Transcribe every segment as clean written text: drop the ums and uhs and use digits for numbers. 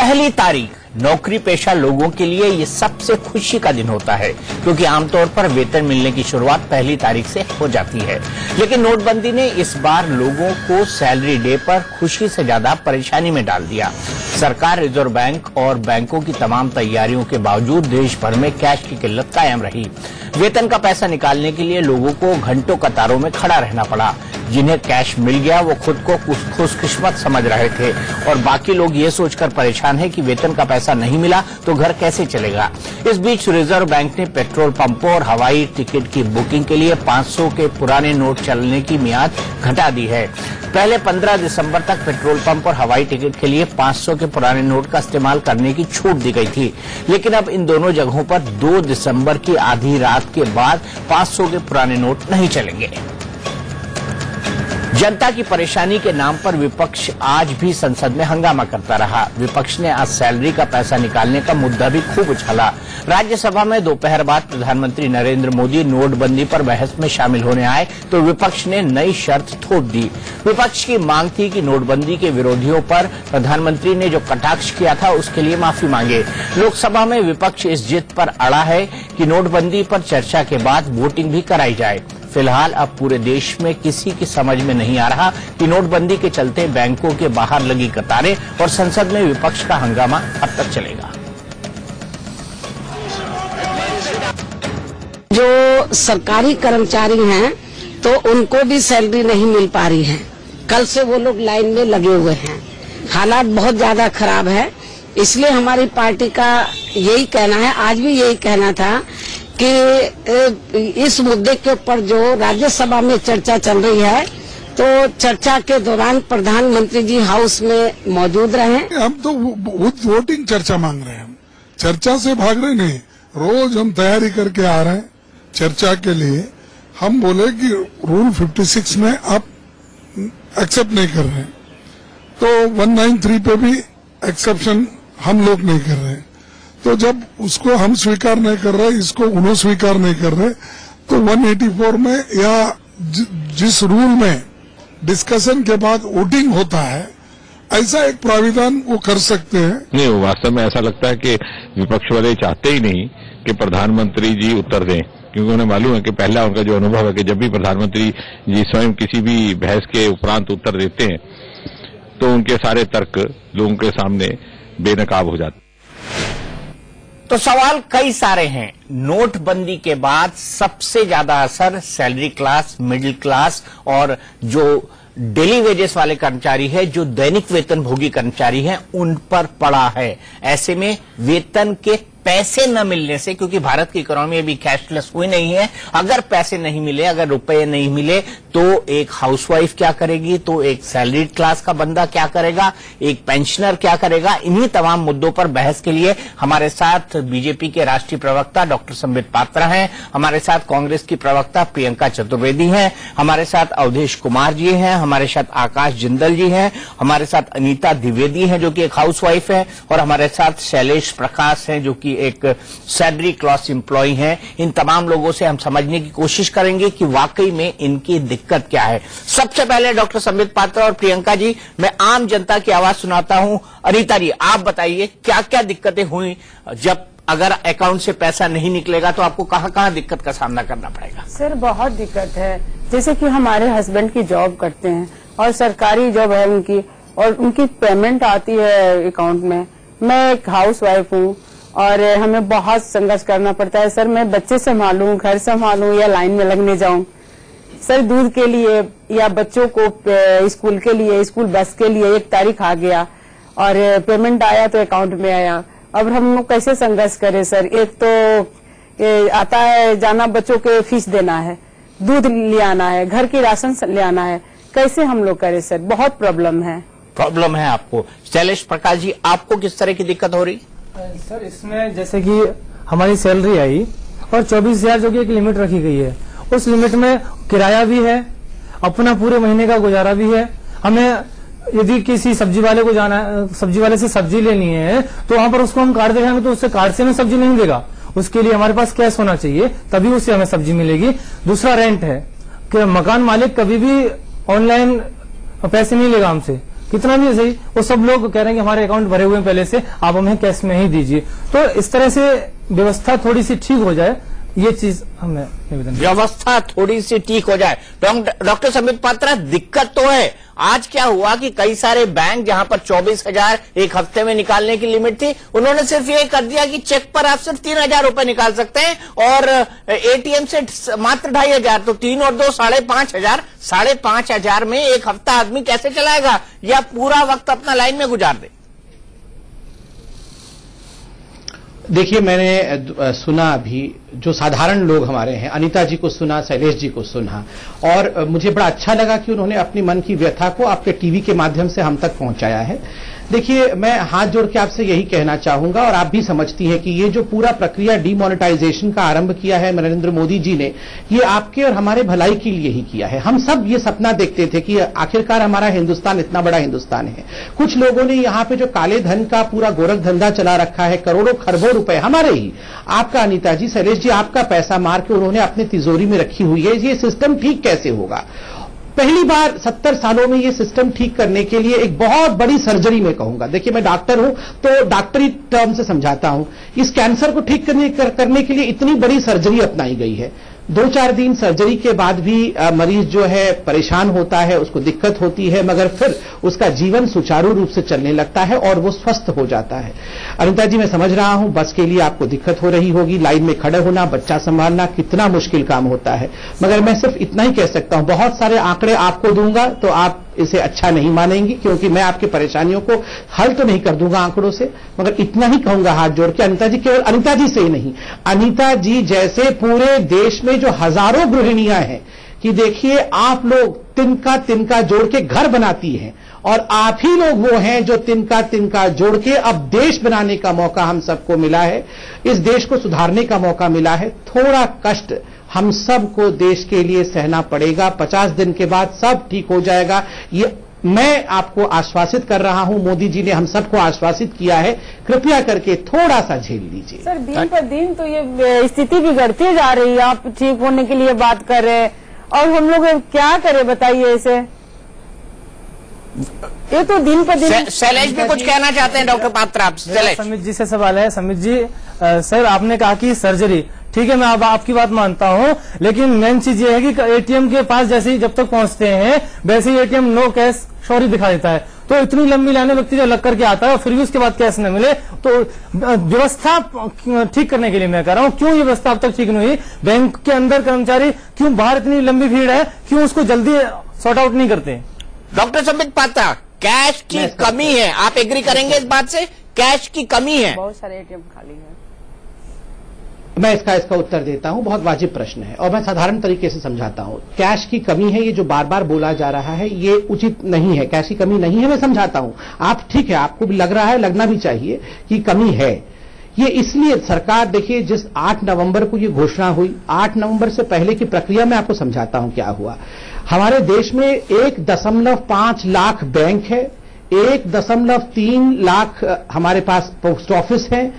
पहली तारीख नौकरी पेशा लोगों के लिए ये सबसे खुशी का दिन होता है, क्योंकि आमतौर पर वेतन मिलने की शुरुआत पहली तारीख से हो जाती है। लेकिन नोटबंदी ने इस बार लोगों को सैलरी डे पर खुशी से ज्यादा परेशानी में डाल दिया। सरकार, रिजर्व बैंक और बैंकों की तमाम तैयारियों के बावजूद देश भर में कैश की किल्लत कायम रही। वेतन का पैसा निकालने के लिए लोगों को घंटों कतारों में खड़ा रहना पड़ा। जिन्हें कैश मिल गया वो खुद को खुशकिस्मत समझ रहे थे और बाकी लोग ये सोचकर परेशान है कि वेतन का पैसा नहीं मिला तो घर कैसे चलेगा। इस बीच रिजर्व बैंक ने पेट्रोल पंपों और हवाई टिकट की बुकिंग के लिए 500 के पुराने नोट चलने की मियाद घटा दी है। पहले 15 दिसंबर तक पेट्रोल पंप और हवाई टिकट के लिए 500 के पुराने नोट का इस्तेमाल करने की छूट दी गई थी, लेकिन अब इन दोनों जगहों पर 2 दिसंबर की आधी रात के बाद 500 के पुराने नोट नहीं चलेंगे। जनता की परेशानी के नाम पर विपक्ष आज भी संसद में हंगामा करता रहा। विपक्ष ने आज सैलरी का पैसा निकालने का मुद्दा भी खूब उछाला। राज्यसभा में दोपहर बाद प्रधानमंत्री नरेंद्र मोदी नोटबंदी पर बहस में शामिल होने आए तो विपक्ष ने नई शर्त थोप दी। विपक्ष की मांग थी कि नोटबंदी के विरोधियों पर प्रधानमंत्री ने जो कटाक्ष किया था उसके लिए माफी मांगे। लोकसभा में विपक्ष इस जिद पर अड़ा है कि नोटबंदी पर चर्चा के बाद वोटिंग भी कराई जाए। फिलहाल अब पूरे देश में किसी की समझ में नहीं आ रहा कि नोटबंदी के चलते बैंकों के बाहर लगी कतारें और संसद में विपक्ष का हंगामा अब तक चलेगा। जो सरकारी कर्मचारी हैं तो उनको भी सैलरी नहीं मिल पा रही है। कल से वो लोग लाइन में लगे हुए हैं। हालात बहुत ज्यादा खराब है। इसलिए हमारी पार्टी का यही कहना है, आज भी यही कहना था कि इस मुद्दे के ऊपर जो राज्यसभा में चर्चा चल रही है तो चर्चा के दौरान प्रधानमंत्री जी हाउस में मौजूद रहे। हम तो वोटिंग चर्चा मांग रहे हैं, चर्चा से भाग रहे नहीं। रोज हम तैयारी करके आ रहे हैं चर्चा के लिए। हम बोले कि रूल 56 में आप एक्सेप्ट नहीं कर रहे, तो 193 पे भी एक्सेप्शन हम लोग नहीं कर रहे। तो जब उसको हम स्वीकार नहीं कर रहे, इसको उन्होंने स्वीकार नहीं कर रहे, तो 184 में या जिस रूल में डिस्कशन के बाद वोटिंग होता है ऐसा एक प्राविधान वो कर सकते हैं। नहीं, वो वास्तव में ऐसा लगता है कि विपक्ष वाले चाहते ही नहीं कि प्रधानमंत्री जी उत्तर दें, क्योंकि उन्हें मालूम है कि पहला उनका जो अनुभव है कि जब भी प्रधानमंत्री जी स्वयं किसी भी बहस के उपरांत उत्तर देते हैं तो उनके सारे तर्क लोगों के सामने बेनकाब हो जाते हैं। तो सवाल कई सारे हैं। नोटबंदी के बाद सबसे ज्यादा असर सैलरी क्लास, मिडिल क्लास और जो डेली वेजेस वाले कर्मचारी है, जो दैनिक वेतन भोगी कर्मचारी हैं, उन पर पड़ा है। ऐसे में वेतन के पैसे न मिलने से, क्योंकि भारत की इकोनॉमी अभी कैशलेस हुई नहीं है, अगर पैसे नहीं मिले, अगर रुपए नहीं मिले तो एक हाउसवाइफ क्या करेगी, तो एक सैलरीड क्लास का बंदा क्या करेगा, एक पेंशनर क्या करेगा। इन्हीं तमाम मुद्दों पर बहस के लिए हमारे साथ बीजेपी के राष्ट्रीय प्रवक्ता डॉक्टर संबित पात्रा हैं, हमारे साथ कांग्रेस की प्रवक्ता प्रियंका चतुर्वेदी हैं, हमारे साथ अवधेश कुमार जी हैं, हमारे साथ आकाश जिंदल जी हैं, हमारे साथ अनीता द्विवेदी हैं जो कि एक हाउसवाइफ है, और हमारे साथ शैलेश प्रकाश हैं जो कि एक सैलरी क्लास एम्प्लॉय हैं। इन तमाम लोगों से हम समझने की कोशिश करेंगे कि वाकई में इनकी दिक्कत क्या है। सबसे पहले डॉक्टर संबित पात्रा और प्रियंका जी, मैं आम जनता की आवाज सुनाता हूं। अनीता जी, आप बताइए क्या क्या दिक्कतें हुई, जब अगर अकाउंट से पैसा नहीं निकलेगा तो आपको कहां कहां दिक्कत का सामना करना पड़ेगा? सर, बहुत दिक्कत है। जैसे कि हमारे हस्बैंड की जॉब करते हैं और सरकारी जॉब है उनकी, और उनकी पेमेंट आती है अकाउंट में। मैं एक हाउस वाइफ हूँ और हमें बहुत संघर्ष करना पड़ता है। सर, मैं बच्चे संभालूं, घर संभालूं या लाइन में लगने जाऊं, सर दूध के लिए या बच्चों को स्कूल के लिए, स्कूल बस के लिए एक तारीख आ गया और पेमेंट आया तो अकाउंट में आया। अब हम लोग कैसे संघर्ष करें सर? एक तो आता है जाना, बच्चों के फीस देना है, दूध ले आना है, घर की राशन ले आना है, कैसे हम लोग करें सर? बहुत प्रॉब्लम है आपको। शैलेश प्रकाश जी, आपको किस तरह की दिक्कत हो रही? सर, इसमें जैसे कि हमारी सैलरी आई और 24,000 जो कि एक लिमिट रखी गई है, उस लिमिट में किराया भी है, अपना पूरे महीने का गुजारा भी है। हमें यदि किसी सब्जी वाले को जाना है, सब्जी वाले से सब्जी लेनी है, तो वहां पर उसको हम कार्ड दिखाएंगे तो उससे कार्ड से हमें सब्जी नहीं देगा। उसके लिए हमारे पास कैश होना चाहिए, तभी उससे हमें सब्जी मिलेगी। दूसरा रेंट है कि मकान मालिक कभी भी ऑनलाइन पैसे नहीं लेगा हमसे, कितना भी सही, वो सब लोग कह रहे हैं कि हमारे अकाउंट भरे हुए हैं पहले से, आप हमें कैश में ही दीजिए। तो इस तरह से व्यवस्था थोड़ी सी ठीक हो जाए, ये चीज हमें निवेदन। व्यवस्था थोड़ी सी ठीक हो जाए। डॉक्टर संबित पात्रा, दिक्कत तो है। आज क्या हुआ कि कई सारे बैंक जहां पर 24,000 एक हफ्ते में निकालने की लिमिट थी, उन्होंने सिर्फ ये कर दिया कि चेक पर आप सिर्फ 3,000 रुपए निकाल सकते हैं और एटीएम से मात्र 2,500, तो 3 और 2 5,500। 5,500 में एक हफ्ता आदमी कैसे चलाएगा या पूरा वक्त अपना लाइन में गुजार दे? देखिए, मैंने सुना अभी जो साधारण लोग हमारे हैं, अनीता जी को सुना, शैलेश जी को सुना, और मुझे बड़ा अच्छा लगा कि उन्होंने अपनी मन की व्यथा को आपके टीवी के माध्यम से हम तक पहुंचाया है। देखिए, मैं हाथ जोड़ के आपसे यही कहना चाहूंगा, और आप भी समझती हैं कि ये जो पूरा प्रक्रिया डीमोनेटाइजेशन का आरंभ किया है नरेंद्र मोदी जी ने, ये आपके और हमारे भलाई के लिए ही किया है। हम सब ये सपना देखते थे कि आखिरकार हमारा हिंदुस्तान इतना बड़ा हिंदुस्तान है। कुछ लोगों ने यहाँ पे जो काले धन का पूरा गोरख धंधा चला रखा है, करोड़ों खरबों रुपए हमारे ही, आपका अनीता जी, शैलेश जी, आपका पैसा मार के उन्होंने अपनी तिजोरी में रखी हुई है। ये सिस्टम ठीक कैसे होगा? पहली बार 70 सालों में ये सिस्टम ठीक करने के लिए एक बहुत बड़ी सर्जरी में कहूंगा। देखिए, मैं डॉक्टर हूं तो डॉक्टरी टर्म से समझाता हूं। इस कैंसर को ठीक करने के लिए इतनी बड़ी सर्जरी अपनाई गई है। 2-4 दिन सर्जरी के बाद भी मरीज जो है परेशान होता है, उसको दिक्कत होती है, मगर फिर उसका जीवन सुचारू रूप से चलने लगता है और वो स्वस्थ हो जाता है। अनीता जी, मैं समझ रहा हूं बस के लिए आपको दिक्कत हो रही होगी, लाइन में खड़े होना, बच्चा संभालना कितना मुश्किल काम होता है, मगर मैं सिर्फ इतना ही कह सकता हूं, बहुत सारे आंकड़े आपको दूंगा तो आप इसे अच्छा नहीं मानेंगी, क्योंकि मैं आपकी परेशानियों को हल तो नहीं कर दूंगा आंकड़ों से, मगर इतना ही कहूंगा हाथ जोड़ के, अनीता जी, केवल अनीता जी से ही नहीं, अनीता जी जैसे पूरे देश में जो हजारों गृहिणियां हैं, कि देखिए आप लोग तिनका जोड़ के घर बनाती हैं, और आप ही लोग वो हैं जो तिनका जोड़ के अब देश बनाने का मौका हम सबको मिला है, इस देश को सुधारने का मौका मिला है। थोड़ा कष्ट हम सबको देश के लिए सहना पड़ेगा, 50 दिन के बाद सब ठीक हो जाएगा, ये मैं आपको आश्वासित कर रहा हूं। मोदी जी ने हम सबको आश्वासित किया है, कृपया करके थोड़ा सा झेल लीजिए। सर, दिन पर दिन तो ये स्थिति बिगड़ती जा रही है, आप ठीक होने के लिए बात कर रहे हैं और हम लोग क्या करें बताइए इसे? ये तो दिन पर दिन। शैलेश भी कुछ कहना चाहते हैं डॉक्टर पात्रा, आप शैलेश। समित जी से सवाल है। समित जी, सर आपने कहा कि सर्जरी ठीक है, मैं अब आपकी बात मानता हूं, लेकिन मेन चीज ये है कि एटीएम के पास जैसे ही जब तक पहुंचते हैं वैसे ही एटीएम नो कैश सॉरी दिखा देता है, तो इतनी लंबी लाइनें व्यक्ति जो लग करके आता है और फिर भी उसके बाद कैश न मिले, तो व्यवस्था ठीक करने के लिए मैं कह रहा हूं, क्यों ये व्यवस्था अब तक ठीक नहीं हुई? बैंक के अंदर कर्मचारी क्यों बाहर इतनी लंबी भीड़ है, क्यों उसको जल्दी सॉर्ट आउट नहीं करते? डॉक्टर संबित पात्रा, कैश की कमी है, आप एग्री करेंगे इस बात से? कैश की कमी है, बहुत सारे एटीएम खाली है। मैं इसका उत्तर देता हूं, बहुत वाजिब प्रश्न है और मैं साधारण तरीके से समझाता हूं। कैश की कमी है, ये जो बार बार बोला जा रहा है ये उचित नहीं है। कैश की कमी नहीं है, मैं समझाता हूं। आप ठीक है, आपको भी लग रहा है, लगना भी चाहिए कि कमी है। ये इसलिए सरकार, देखिए, जिस 8 नवंबर को ये घोषणा हुई, 8 नवंबर से पहले की प्रक्रिया मैं आपको समझाता हूं क्या हुआ। हमारे देश में 1.5 लाख बैंक है, 1.3 लाख हमारे पास पोस्ट ऑफिस है,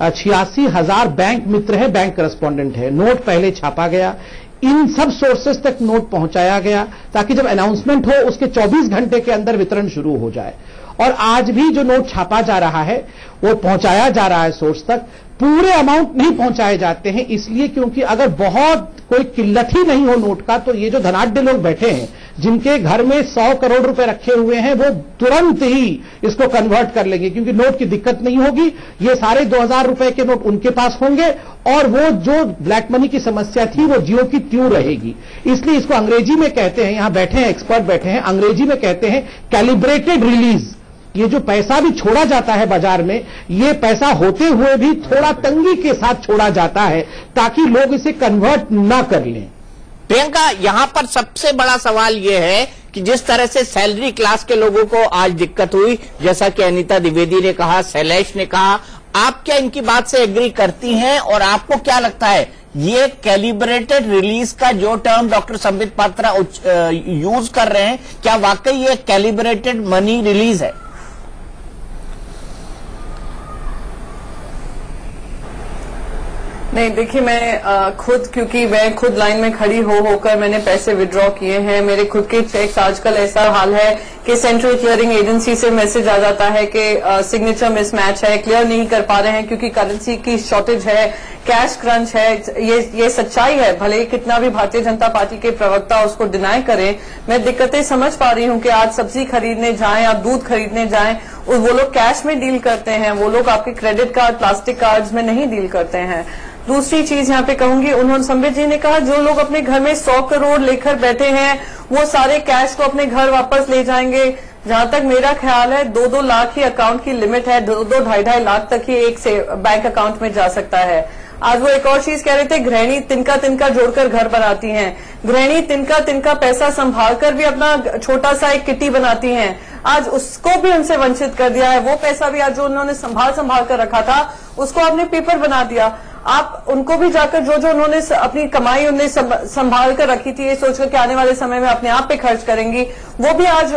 86,000 बैंक मित्र है, बैंक करस्पॉन्डेंट है। नोट पहले छापा गया, इन सब सोर्सेस तक नोट पहुंचाया गया ताकि जब अनाउंसमेंट हो उसके 24 घंटे के अंदर वितरण शुरू हो जाए। और आज भी जो नोट छापा जा रहा है वो पहुंचाया जा रहा है सोर्स तक। पूरे अमाउंट नहीं पहुंचाए जाते हैं इसलिए क्योंकि अगर बहुत कोई किल्लत ही नहीं हो नोट का, तो ये जो धनाढ्य लोग बैठे हैं जिनके घर में 100 करोड़ रुपए रखे हुए हैं, वो तुरंत ही इसको कन्वर्ट कर लेंगे क्योंकि नोट की दिक्कत नहीं होगी। ये सारे 2000 रुपए के नोट उनके पास होंगे और वो जो ब्लैक मनी की समस्या थी वो ज्यों की त्यों रहेगी। इसलिए इसको अंग्रेजी में कहते हैं, यहां बैठे हैं एक्सपर्ट बैठे हैं, अंग्रेजी में कहते हैं कैलिब्रेटेड रिलीज। ये जो पैसा भी छोड़ा जाता है बाजार में, ये पैसा होते हुए भी थोड़ा तंगी के साथ छोड़ा जाता है ताकि लोग इसे कन्वर्ट ना कर लें। प्रियंका, यहां पर सबसे बड़ा सवाल यह है कि जिस तरह से सैलरी क्लास के लोगों को आज दिक्कत हुई, जैसा कि अनीता द्विवेदी ने कहा, शैलेश ने कहा, आप क्या इनकी बात से एग्री करती हैं? और आपको क्या लगता है ये कैलिब्रेटेड रिलीज का जो term doctor Sambit Patra use कर रहे हैं, क्या वाकई ये कैलिब्रेटेड मनी रिलीज है? नहीं, देखिए मैं खुद, क्योंकि मैं खुद लाइन में खड़ी होकर मैंने पैसे विड्रॉ किए हैं। मेरे खुद के चेक्स, आजकल ऐसा हाल है कि सेंट्रल क्लियरिंग एजेंसी से मैसेज आ जाता है कि सिग्नेचर मिसमैच है, क्लियर नहीं कर पा रहे हैं क्योंकि करेंसी की शॉर्टेज है, कैश क्रंच है। ये सच्चाई है, भले ही कितना भी भारतीय जनता पार्टी के प्रवक्ता उसको डिनाई करें। मैं दिक्कतें समझ पा रही हूं कि आज सब्जी खरीदने जाएं, आप दूध खरीदने जाएं, वो लोग कैश में डील करते हैं, वो लोग आपके क्रेडिट कार्ड, प्लास्टिक कार्ड्स में नहीं डील करते हैं। दूसरी चीज यहाँ पे कहूंगी, उन्होंने संबित जी ने कहा जो लोग अपने घर में 100 करोड़ लेकर बैठे हैं वो सारे कैश को अपने घर वापस ले जाएंगे। जहां तक मेरा ख्याल है 2-2 लाख ही अकाउंट की लिमिट है, 2-2-2.5 लाख तक ही एक से बैंक अकाउंट में जा सकता है। आज वो एक और चीज कह रहे थे, गृहिणी तिनका तिनका जोड़कर घर बनाती हैं। गृहिणी तिनका तिनका पैसा संभाल कर भी अपना छोटा सा एक किट्टी बनाती हैं। आज उसको भी उनसे वंचित कर दिया है। वो पैसा भी आज जो उन्होंने संभाल कर रखा था उसको आपने पेपर बना दिया। आप उनको भी जाकर जो उन्होंने अपनी कमाई उन्हें संभाल कर रखी थी, ये सोचकर कि आने वाले समय में अपने आप पे खर्च करेंगी, वो भी आज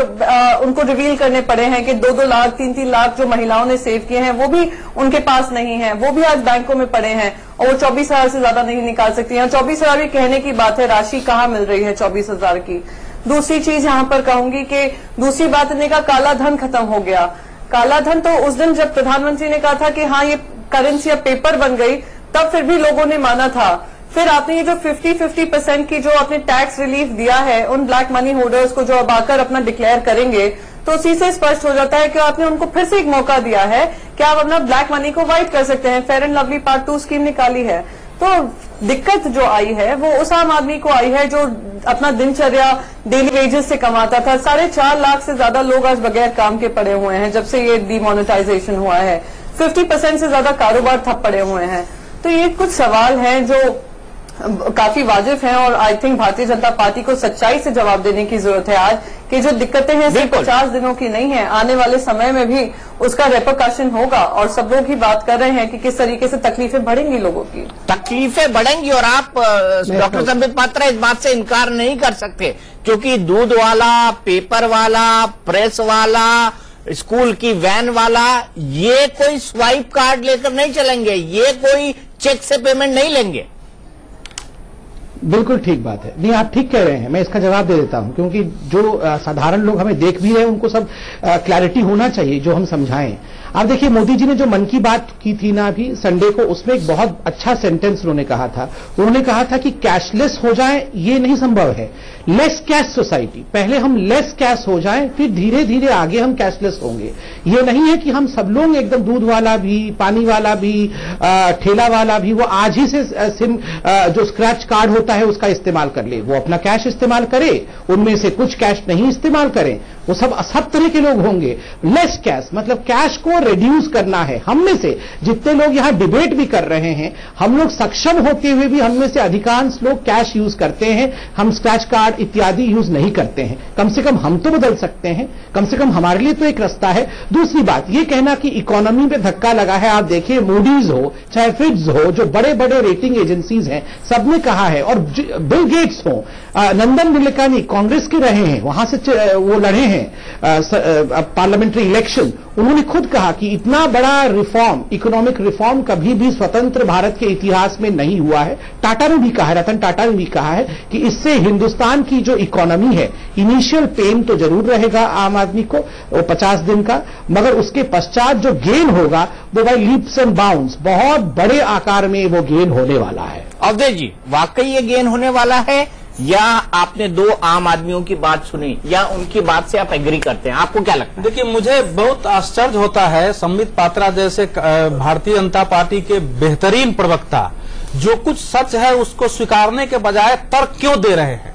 उनको रिवील करने पड़े हैं कि 2-2 लाख 3-3 लाख जो महिलाओं ने सेव किए हैं वो भी उनके पास नहीं है, वो भी आज बैंकों में पड़े हैं और वो 24,000 से ज्यादा नहीं निकाल सकती हैं। 24,000 भी कहने की बात है, राशि कहाँ मिल रही है 24,000 की। दूसरी चीज यहाँ पर कहूंगी कि दूसरी बात इन्हें का काला धन खत्म हो गया। काला धन तो उस दिन जब प्रधानमंत्री ने कहा था कि हाँ ये करेंसी अब पेपर बन गई, तब फिर भी लोगों ने माना था। फिर आपने ये जो 50% की जो आपने टैक्स रिलीफ दिया है उन ब्लैक मनी होल्डर्स को जो अब आकर अपना डिक्लेयर करेंगे, तो उसी से स्पष्ट हो जाता है कि आपने उनको फिर से एक मौका दिया है कि आप अपना ब्लैक मनी को वाइट कर सकते हैं। Fair and lovely part 2 scheme निकाली है। तो दिक्कत जो आई है वो उस आम आदमी को आई है जो अपना दिनचर्या डेली वेजेस से कमाता था। 4.5 लाख से ज्यादा लोग आज बगैर काम के पड़े हुए हैं जब से ये डीमोनेटाइजेशन हुआ है। 50% से ज्यादा कारोबार ठप पड़े हुए हैं। तो ये कुछ सवाल हैं जो काफी वाजिब हैं और I think Bharatiya Janata party को सच्चाई से जवाब देने की जरूरत है आज कि जो दिक्कतें हैं सिर्फ 50 दिनों की नहीं है, आने वाले समय में भी उसका रेपरकशन होगा और सब लोग ही बात कर रहे हैं कि किस तरीके से तकलीफें बढ़ेंगी, लोगों की तकलीफें बढ़ेंगी। और आप डॉक्टर संबित पात्रा इस बात से इनकार नहीं कर सकते क्योंकि दूध वाला, पेपर वाला, प्रेस वाला, स्कूल की वैन वाला, ये कोई स्वाइप कार्ड लेकर नहीं चलेंगे, ये कोई चेक से पेमेंट नहीं लेंगे। बिल्कुल ठीक बात है। नहीं, आप ठीक कह रहे हैं, मैं इसका जवाब दे देता हूं क्योंकि जो साधारण लोग हमें देख भी रहे हैं उनको सब क्लैरिटी होना चाहिए जो हम समझाएं। आप देखिए मोदी जी ने जो मन की बात की थी ना अभी संडे को, उसमें एक बहुत अच्छा सेंटेंस उन्होंने कहा था। उन्होंने कहा था कि कैशलेस हो जाए ये नहीं संभव है, लेस कैश सोसाइटी। पहले हम लेस कैश हो जाएं, फिर धीरे धीरे आगे हम कैशलेस होंगे। ये नहीं है कि हम सब लोग एकदम दूध वाला भी, पानी वाला भी, ठेला वाला भी वो आज ही से सिम जो स्क्रैच कार्ड होता है उसका इस्तेमाल कर ले, वो अपना कैश इस्तेमाल करे, उनमें से कुछ कैश नहीं इस्तेमाल करें, वो सब तरह के लोग होंगे। लेस कैश मतलब कैश को रिड्यूस करना है। हम में से जितने लोग यहां डिबेट भी कर रहे हैं, हम लोग सक्षम होते हुए भी हम में से अधिकांश लोग कैश यूज करते हैं, हम स्क्रैच कार्ड इत्यादि यूज नहीं करते हैं। कम से कम हम तो बदल सकते हैं, कम से कम हमारे लिए तो एक रास्ता है। दूसरी बात ये कहना कि इकोनॉमी पे धक्का लगा है, आप देखिए मूडीज हो चाहे फिट्स हो, जो बड़े बड़े रेटिंग एजेंसीज हैं, सबने कहा है, और बिल गेट्स हो, नंदन निलेकानी कांग्रेस के रहे हैं, वहां से वो लड़े हैं पार्लियामेंट्री इलेक्शन, उन्होंने खुद कहा कि इतना बड़ा रिफॉर्म, इकोनॉमिक रिफॉर्म कभी भी स्वतंत्र भारत के इतिहास में नहीं हुआ है। टाटा ने भी कहा है, रतन टाटा ने भी कहा है कि इससे हिंदुस्तान की जो इकोनॉमी है, इनिशियल पेन तो जरूर रहेगा आम आदमी को, वो 50 दिन का, मगर उसके पश्चात जो गेन होगा वो बाय लीप्स एंड बाउंड्स, बहुत बड़े आकार में वो गेन होने वाला है। अवधेश जी, वाकई ये गेन होने वाला है या आपने दो आम आदमियों की बात सुनी या उनकी बात से आप एग्री करते हैं? आपको क्या लगता है? देखिए, मुझे बहुत आश्चर्य होता है संबित पात्रा जैसे भारतीय जनता पार्टी के बेहतरीन प्रवक्ता जो कुछ सच है उसको स्वीकारने के बजाय तर्क क्यों दे रहे हैं।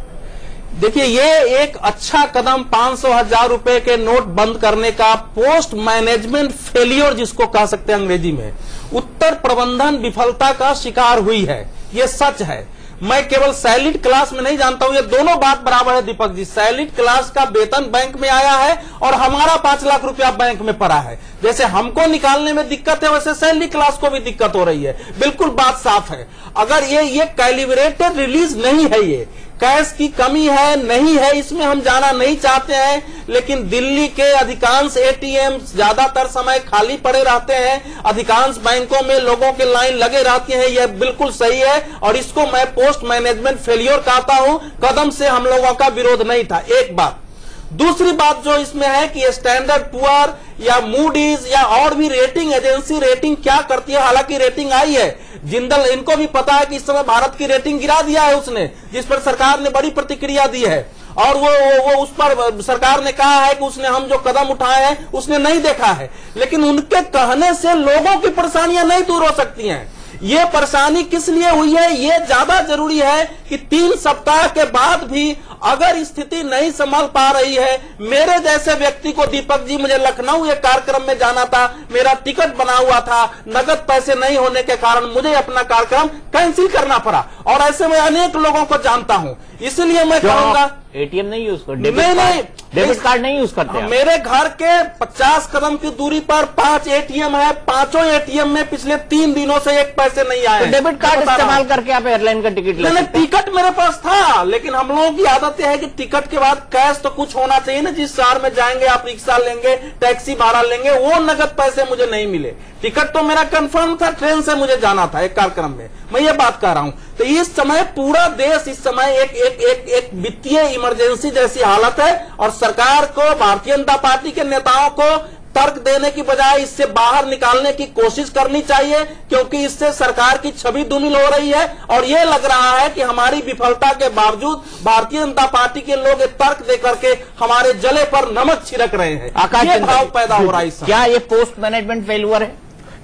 देखिए, ये एक अच्छा कदम 500,000 रुपए के नोट बंद करने का, पोस्ट मैनेजमेंट फेलियर जिसको कह सकते हैं अंग्रेजी में, उत्तर प्रबंधन विफलता का शिकार हुई है, ये सच है। मैं केवल सैलिड क्लास में नहीं जानता हूं, ये दोनों बात बराबर है दीपक जी। सैलिड क्लास का वेतन बैंक में आया है और हमारा 5 लाख रुपया बैंक में पड़ा है। जैसे हमको निकालने में दिक्कत है वैसे सैलिड क्लास को भी दिक्कत हो रही है। बिल्कुल बात साफ है। अगर ये कैलिब्रेटेड रिलीज नहीं है, ये कैश की कमी है नहीं है इसमें हम जाना नहीं चाहते हैं, लेकिन दिल्ली के अधिकांश एटीएम ज्यादातर समय खाली पड़े रहते हैं, अधिकांश बैंकों में लोगों के लाइन लगे रहती है, यह बिल्कुल सही है और इसको मैं पोस्ट मैनेजमेंट फेलियर कहता हूं। कदम से हम लोगों का विरोध नहीं था। एक बात। दूसरी बात जो इसमें है कि स्टैंडर्ड पुअर या मूडीज या और भी रेटिंग एजेंसी रेटिंग क्या करती है, हालांकि रेटिंग आई है, जिंदल इनको भी पता है कि इस समय भारत की रेटिंग गिरा दिया है उसने, जिस पर सरकार ने बड़ी प्रतिक्रिया दी है और वो उस पर सरकार ने कहा है कि उसने हम जो कदम उठाए हैं उसने नहीं देखा है, लेकिन उनके कहने से लोगों की परेशानियां नहीं दूर हो सकती हैं। ये परेशानी किस लिए हुई है ये ज्यादा जरूरी है कि 3 सप्ताह के बाद भी अगर स्थिति नहीं संभाल पा रही है, मेरे जैसे व्यक्ति को, दीपक जी मुझे लखनऊ एक कार्यक्रम में जाना था, मेरा टिकट बना हुआ था, नगद पैसे नहीं होने के कारण मुझे अपना कार्यक्रम कैंसिल करना पड़ा और ऐसे में अनेक लोगों को जानता हूं, इसलिए मैं कहूंगा एटीएम नहीं यूज करते, डेबिट कार्ड नहीं यूज करते। मेरे घर के 50 कदम की दूरी पर 5 एटीएम है, 5 एटीएम में पिछले 3 दिनों से एक पैसे नहीं आए। तो डेबिट कार्ड इस्तेमाल करके आप एयरलाइन का टिकट ले सकते हैं। टिकट मेरे पास था, लेकिन हम लोगों की आदत है कि टिकट के बाद कैश तो कुछ होना चाहिए ना। जिस शहर में जाएंगे आप रिक्शा लेंगे, टैक्सी भाड़ा लेंगे, वो नगद पैसे मुझे नहीं मिले। टिकट तो मेरा कंफर्म था, ट्रेन से मुझे जाना था एक कार्यक्रम में, मैं ये बात कर रहा हूं। तो इस समय पूरा देश इस समय एक वित्तीय इमरजेंसी जैसी हालत है और सरकार को, भारतीय जनता पार्टी के नेताओं को तर्क देने की बजाय इससे बाहर निकालने की कोशिश करनी चाहिए, क्योंकि इससे सरकार की छवि धूमिल हो रही है और ये लग रहा है कि हमारी विफलता के बावजूद भारतीय जनता पार्टी के लोग तर्क देकर के हमारे जले पर नमक छिड़क रहे हैं। ये भाव पैदा हो रहा है। क्या ये पोस्ट मैनेजमेंट फेलियर है?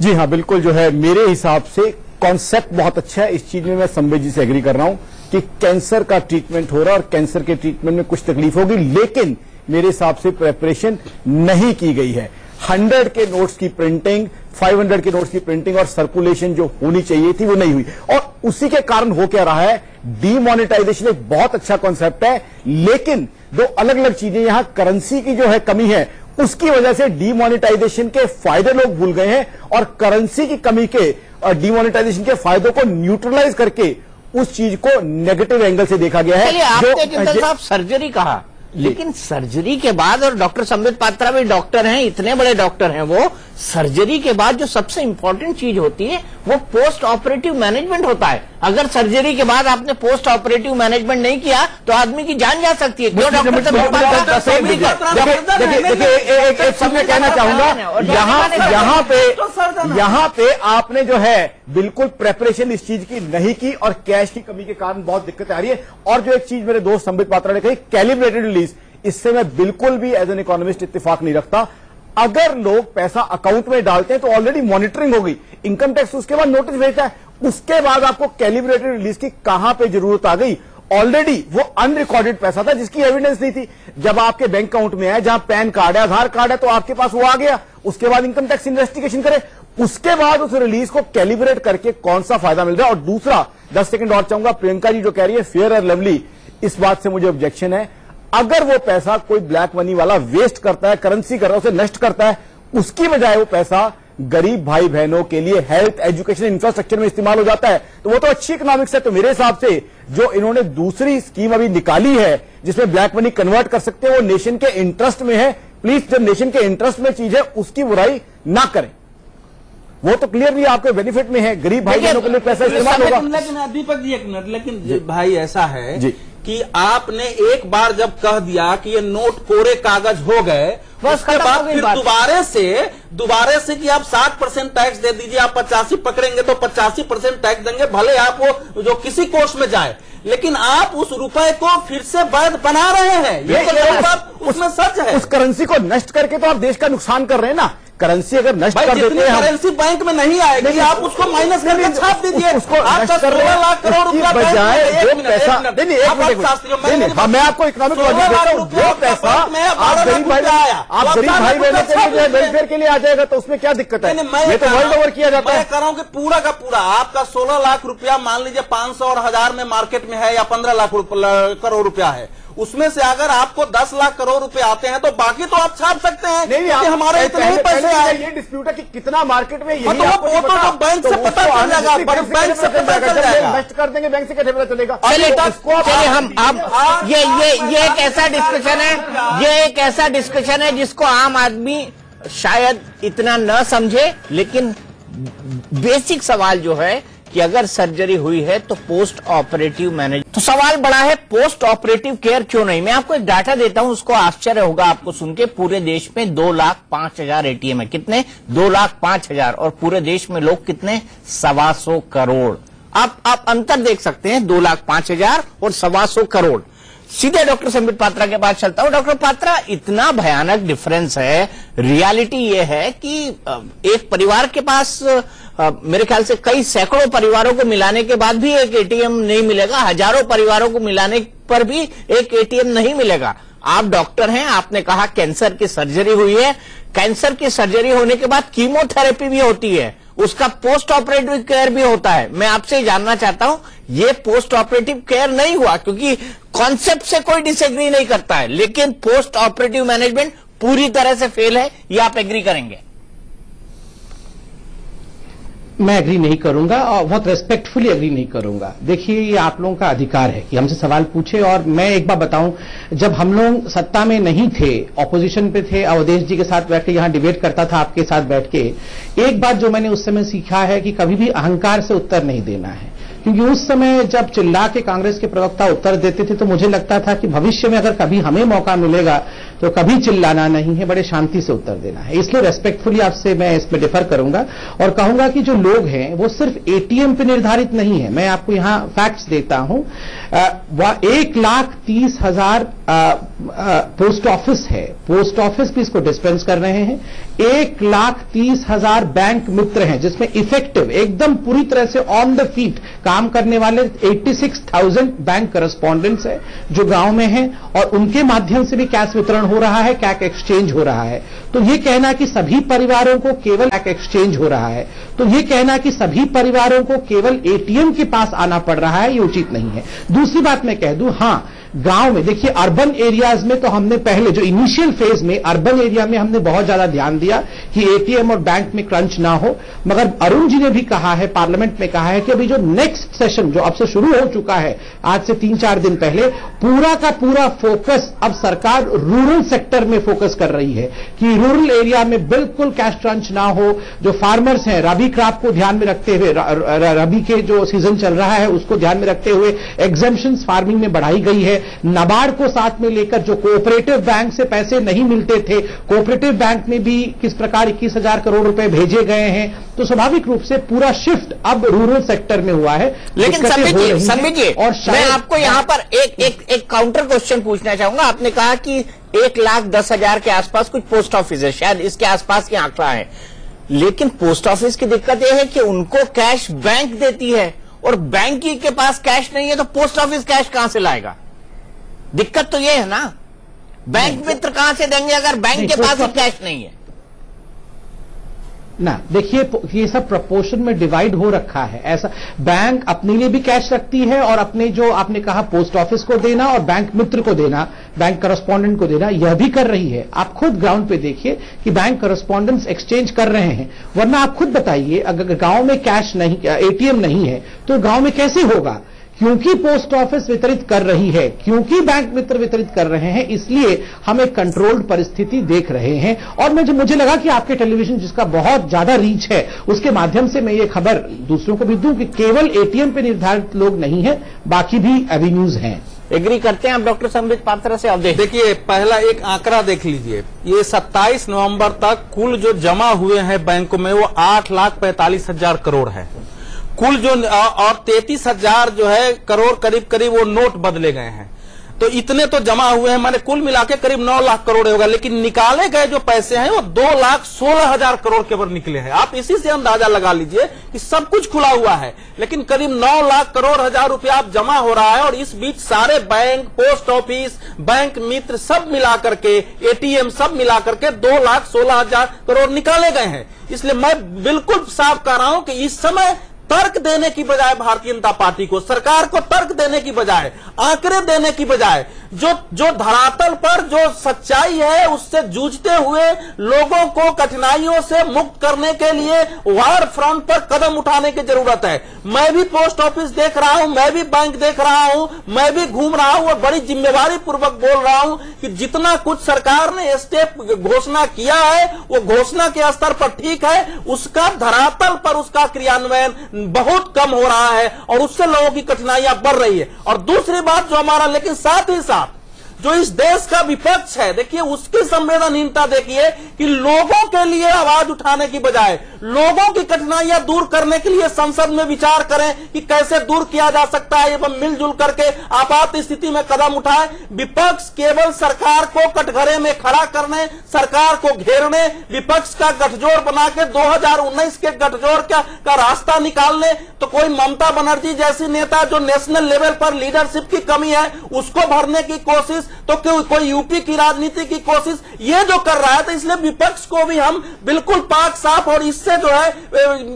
जी हाँ, बिल्कुल। जो है मेरे हिसाब से कॉन्सेप्ट बहुत अच्छा है। इस चीज में मैं संबित जी से एग्री कर रहा हूं कि कैंसर का ट्रीटमेंट हो रहा है और कैंसर के ट्रीटमेंट में कुछ तकलीफ होगी, लेकिन मेरे हिसाब से प्रेपरेशन नहीं की गई है। 100 के नोट्स की प्रिंटिंग, 500 के नोट्स की प्रिंटिंग और सर्कुलेशन जो होनी चाहिए थी वो नहीं हुई और उसी के कारण हो क्या रहा है, डीमोनेटाइजेशन एक बहुत अच्छा कॉन्सेप्ट है, लेकिन 2 अलग अलग चीजें, यहां करेंसी की जो है कमी है, उसकी वजह से डीमोनेटाइजेशन के फायदे लोग भूल गए हैं और करेंसी की कमी के और डीमोनेटाइजेशन के फायदों को न्यूट्रलाइज करके उस चीज को नेगेटिव एंगल से देखा गया है। आपने जिंदल साहब सर्जरी कहा, लेकिन सर्जरी के बाद, और डॉक्टर संबित पात्रा भी डॉक्टर हैं, इतने बड़े डॉक्टर हैं वो, सर्जरी के बाद जो सबसे इंपॉर्टेंट चीज होती है वो पोस्ट ऑपरेटिव मैनेजमेंट होता है। अगर सर्जरी के बाद आपने पोस्ट ऑपरेटिव मैनेजमेंट नहीं किया तो आदमी की जान जा सकती है। क्यों डॉक्टर संबित पात्रा? देखिए एक सब मैं कहना चाहूंगा, यहाँ पे आपने जो है बिल्कुल प्रेपरेशन इस चीज की नहीं की और कैश की कमी के कारण बहुत दिक्कत आ रही है। और जो एक चीज मेरे दोस्त संबित पात्रा ने कही, कैलिब्रेटेड रिलीज, इससे मैं बिल्कुल भी एज एन इकोनॉमिस्ट इत्तेफाक नहीं रखता। अगर लोग पैसा अकाउंट में डालते हैं तो ऑलरेडी मॉनिटरिंग हो गई, इनकम टैक्स उसके बाद नोटिस भेजता है, उसके बाद आपको कैलिब्रेटेड रिलीज की कहां पे जरूरत आ गई? ऑलरेडी वो अनरिकॉर्डेड पैसा था जिसकी एविडेंस नहीं थी। जब आपके बैंक अकाउंट में है, जहां पैन कार्ड है, आधार कार्ड है, तो आपके पास वो आ गया, उसके बाद इनकम टैक्स इन्वेस्टिगेशन करे, उसके बाद उस रिलीज को कैलिब्रेट करके कौन सा फायदा मिल रहा है। और दूसरा 10 सेकंड और चाहूंगा, प्रियंका जी जो कह रही है फेयर और लवली, इस बात से मुझे ऑब्जेक्शन है। अगर वो पैसा कोई ब्लैक मनी वाला वेस्ट करता है, करेंसी कर रहा है, उसे नष्ट करता है, उसकी बजाय वो पैसा गरीब भाई बहनों के लिए हेल्थ, एजुकेशन, इंफ्रास्ट्रक्चर में इस्तेमाल हो जाता है, तो वो तो अच्छी इकोनॉमिक्स है। तो मेरे हिसाब से जो इन्होंने दूसरी स्कीम अभी निकाली है जिसमें ब्लैक मनी कन्वर्ट कर सकते हैं, वो नेशन के इंटरेस्ट में है। प्लीज, जब नेशन के इंटरेस्ट में चीज है उसकी बुराई ना करें। वो तो क्लियरली आपके बेनिफिट में है, गरीब भाई बहनों के लिए पैसा इस्तेमाल होगा। लेकिन दीपक जी एक मिनट, लेकिन भाई ऐसा है कि आपने एक बार जब कह दिया कि ये नोट कोरे कागज हो गए, उसके बाद फिर दोबारे से कि आप 60% टैक्स दे दीजिए, आप 85 पकड़ेंगे तो 85% टैक्स देंगे, भले आप वो जो किसी कोष में जाए, लेकिन आप उस रुपए को फिर से वैध बना रहे हैं। ये तो बात उसमें सच है। उस करेंसी को नष्ट करके तो आप देश का नुकसान कर रहे हैं ना। करेंसी अगर नष्ट कर देते हैं, करेंसी बैंक में नहीं आएगी, आप उसको माइनस करके छाप दीजिए। उसको नष्ट कर 16 लाख करोड़ रुपया बजाय जो पैसा, मैं आपको इकोनॉमिक लॉजिक देता हूं, जो पैसा आप गरीब भाई बहनों के लिए वेलफेयर के लिए आ जाएगा तो उसमें क्या दिक्कत है? ये तो वर्ल्ड ओवर किया जाता है। मैं कह रहा हूं कि पूरा का पूरा आपका 16 लाख रुपया मान लीजिए 500 और 1000 में मार्केट में है या 15 लाख करोड़ रुपया है, उसमें से अगर आपको 10 लाख करोड़ रुपए आते हैं तो बाकी तो आप छाप सकते हैं। नहीं, हमारे इतने ही पैसे आए। ये डिस्प्यूट है कि कितना मार्केट में, तो बैंक से पता चल जाएगा, बैंक से पता चल जाएगा। इन्वेस्ट कर देंगे, बैंक से कैसे पता चलेगा? चलिए हम अब ये एक ऐसा डिस्कशन है, ये एक ऐसा डिस्कशन है जिसको आम आदमी शायद इतना न समझे, लेकिन बेसिक सवाल जो है कि अगर सर्जरी हुई है तो पोस्ट ऑपरेटिव मैनेज, तो सवाल बड़ा है पोस्ट ऑपरेटिव केयर क्यों नहीं? मैं आपको एक डाटा देता हूं, उसको आश्चर्य होगा आपको सुन के। पूरे देश में 2,05,000 एटीएम है। कितने? 2,05,000। और पूरे देश में लोग कितने? 125 करोड़। आप अंतर देख सकते हैं, 2,05,000 और 125 करोड़। सीधे डॉक्टर संबित पात्रा के पास चलता हूं। डॉक्टर पात्रा, इतना भयानक डिफरेंस है। रियलिटी ये है कि एक परिवार के पास मेरे ख्याल से कई सैकड़ों परिवारों को मिलाने के बाद भी एक एटीएम नहीं मिलेगा, हजारों परिवारों को मिलाने पर भी एक एटीएम नहीं मिलेगा। आप डॉक्टर हैं, आपने कहा कैंसर की सर्जरी हुई है, कैंसर की सर्जरी होने के बाद कीमोथेरेपी भी होती है, उसका पोस्ट ऑपरेटिव केयर भी होता है। मैं आपसे जानना चाहता हूं, ये पोस्ट ऑपरेटिव केयर नहीं हुआ, क्योंकि कॉन्सेप्ट से कोई डिसएग्री नहीं करता है, लेकिन पोस्ट ऑपरेटिव मैनेजमेंट पूरी तरह से फेल है, ये आप एग्री करेंगे? मैं एग्री नहीं करूंगा और बहुत रेस्पेक्टफुली एग्री नहीं करूंगा। देखिए, ये आप लोगों का अधिकार है कि हमसे सवाल पूछे। और मैं एक बात बताऊं, जब हम लोग सत्ता में नहीं थे, ऑपोजिशन पे थे, अवधेश जी के साथ बैठ के यहां डिबेट करता था आपके साथ बैठ के, एक बात जो मैंने उस समय सीखा है कि कभी भी अहंकार से उत्तर नहीं देना है। क्योंकि उस समय जब चिल्ला के कांग्रेस के प्रवक्ता उत्तर देते थे तो मुझे लगता था कि भविष्य में अगर कभी हमें मौका मिलेगा तो कभी चिल्लाना नहीं है, बड़े शांति से उत्तर देना है। इसलिए रेस्पेक्टफुली आपसे मैं इसमें डिफर करूंगा और कहूंगा कि जो लोग हैं वो सिर्फ एटीएम पे निर्धारित नहीं है। मैं आपको यहां फैक्ट्स देता हूं। 1,30,000 पोस्ट ऑफिस है, पोस्ट ऑफिस भी इसको डिस्पेंस कर रहे हैं। 1,30,000 बैंक मित्र हैं जिसमें इफेक्टिव एकदम पूरी तरह से ऑन द फीट काम करने वाले 86,000 बैंक करस्पॉन्डेंट्स है जो गांव में हैं और उनके माध्यम से भी कैश वितरण हो रहा है, कैश एक्सचेंज हो रहा है। तो ये कहना कि सभी परिवारों को केवल कैश एक्सचेंज हो रहा है, तो ये कहना कि सभी परिवारों को केवल एटीएम के पास आना पड़ रहा है, ये उचित नहीं है। दूसरी बात मैं कह दूं, हां, गांव में देखिए, अर्बन एरियाज में तो हमने पहले जो इनिशियल फेज में अर्बन एरिया में हमने बहुत ज्यादा ध्यान दिया कि एटीएम और बैंक में क्रंच ना हो। मगर अरुण जी ने भी कहा है, पार्लियामेंट में कहा है कि अभी जो नेक्स्ट सेशन जो अब से शुरू हो चुका है, आज से 3-4 दिन पहले, पूरा का पूरा फोकस अब सरकार रूरल सेक्टर में फोकस कर रही है कि रूरल एरिया में बिल्कुल कैश क्रंच ना हो। जो फार्मर्स हैं, रबी क्रॉप को ध्यान में रखते हुए, रबी के जो सीजन चल रहा है उसको ध्यान में रखते हुए एग्जेम्पशंस फार्मिंग में बढ़ाई गई है। नाबार्ड को साथ में लेकर जो कोऑपरेटिव बैंक से पैसे नहीं मिलते थे, कोऑपरेटिव बैंक में भी किस प्रकार 21,000 करोड़ रुपए भेजे गए हैं। तो स्वाभाविक रूप से पूरा शिफ्ट अब रूरल सेक्टर में हुआ है। लेकिन संबित जी, और मैं आपको यहां पर एक काउंटर क्वेश्चन पूछना चाहूंगा। आपने कहा कि 1,10,000 के आसपास कुछ पोस्ट ऑफिस है, शायद इसके आसपास की आंकड़ा है, लेकिन पोस्ट ऑफिस की दिक्कत यह है कि उनको कैश बैंक देती है और बैंक के पास कैश नहीं है, तो पोस्ट ऑफिस कैश कहां से लाएगा? दिक्कत तो ये है ना, बैंक मित्र कहां से देंगे अगर बैंक के पास ही कैश नहीं है? ना देखिए, ये सब प्रपोर्शन में डिवाइड हो रखा है। ऐसा बैंक अपने लिए भी कैश रखती है और अपने जो आपने कहा पोस्ट ऑफिस को देना और बैंक मित्र को देना, बैंक करस्पॉन्डेंट को देना, यह भी कर रही है। आप खुद ग्राउंड पे देखिए कि बैंक करस्पॉन्डेंट्स एक्सचेंज कर रहे हैं। वरना आप खुद बताइए, अगर गांव में कैश नहीं, एटीएम नहीं है तो गांव में कैसे होगा? क्योंकि पोस्ट ऑफिस वितरित कर रही है, क्योंकि बैंक मित्र वितरित कर रहे हैं, इसलिए हम एक कंट्रोल्ड परिस्थिति देख रहे हैं। और मुझे लगा कि आपके टेलीविजन जिसका बहुत ज्यादा रीच है, उसके माध्यम से मैं ये खबर दूसरों को भी दूं कि केवल एटीएम पे निर्धारित लोग नहीं है, बाकी भी एवेन्यूज हैं। एग्री करते हैं आप डॉक्टर संबित पात्रा से? अवधेश, देखिए, पहला एक आंकड़ा देख लीजिए। ये 27 नवंबर तक कुल जो जमा हुए हैं बैंकों में वो 8,45,000 करोड़ है कुल जो, और 33,000 जो है करोड़ करीब वो नोट बदले गए हैं। तो इतने तो जमा हुए हैं, माने कुल मिला के करीब 9 लाख करोड़ होगा। लेकिन निकाले गए जो पैसे हैं वो 2,16,000 करोड़ केवल निकले हैं। आप इसी से अंदाजा लगा लीजिए कि सब कुछ खुला हुआ है, लेकिन करीब 9 लाख करोड़ हजार रुपया आप जमा हो रहा है। और इस बीच सारे बैंक, पोस्ट ऑफिस, बैंक मित्र सब मिलाकर के, एटीएम सब मिलाकर के 2,16,000 करोड़ निकाले गए हैं। इसलिए मैं बिल्कुल साफ कह रहा हूं कि इस समय तर्क देने की बजाय भारतीय जनता पार्टी को, सरकार को तर्क देने की बजाय, आंकड़े देने की बजाय, जो धरातल पर जो सच्चाई है उससे जूझते हुए लोगों को कठिनाइयों से मुक्त करने के लिए वार फ्रंट पर कदम उठाने की जरूरत है। मैं भी पोस्ट ऑफिस देख रहा हूं, मैं भी बैंक देख रहा हूं, मैं भी घूम रहा हूं और बड़ी जिम्मेवारी पूर्वक बोल रहा हूं कि जितना कुछ सरकार ने स्टेप घोषणा किया है वो घोषणा के स्तर पर ठीक है, उसका धरातल पर उसका क्रियान्वयन बहुत कम हो रहा है और उससे लोगों की कठिनाइयां बढ़ रही है। और दूसरी बात जो हमारा, लेकिन साथ ही साथ जो इस देश का विपक्ष है, देखिए उसकी संवेदनहीनता देखिए कि लोगों के लिए आवाज उठाने की बजाय लोगों की कठिनाइयां दूर करने के लिए संसद में विचार करें कि कैसे दूर किया जा सकता है एवं मिलजुल करके आपात स्थिति में कदम उठाए। विपक्ष केवल सरकार को कटघरे में खड़ा करने, सरकार को घेरने, विपक्ष का गठजोड़ बना के 2019 के गठजोड़ का रास्ता निकालने, तो कोई ममता बनर्जी जैसी नेता जो नेशनल लेवल पर लीडरशिप की कमी है उसको भरने की कोशिश, तो कोई यूपी की राजनीति की कोशिश, ये जो कर रहा है, तो इसलिए विपक्ष को भी हम बिल्कुल पाक साफ और इससे जो है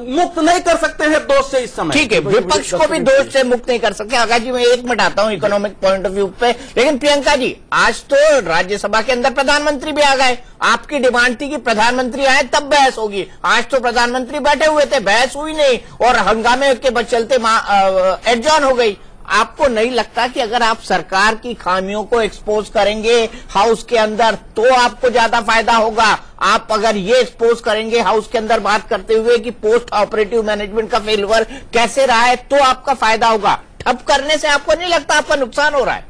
मुक्त नहीं कर सकते हैं दोष से इस समय। ठीक है, विपक्ष को भी दोष से मुक्त नहीं कर सकते। आकाश जी मैं 1 मिनट आता हूं इकोनॉमिक पॉइंट ऑफ व्यू पे, लेकिन प्रियंका जी आज तो राज्यसभा के अंदर प्रधानमंत्री भी आ गए, आपकी डिमांड थी कि प्रधानमंत्री आए तब बहस होगी, आज तो प्रधानमंत्री बैठे हुए थे, बहस हुई नहीं और हंगामे के चलते एडजॉर्न हो गई। आपको नहीं लगता कि अगर आप सरकार की खामियों को एक्सपोज करेंगे हाउस के अंदर तो आपको ज्यादा फायदा होगा? आप अगर ये एक्सपोज करेंगे हाउस के अंदर बात करते हुए कि पोस्ट ऑपरेटिव मैनेजमेंट का फेलियर कैसे रहा है तो आपका फायदा होगा, ठप करने से आपको नहीं लगता आपका नुकसान हो रहा है?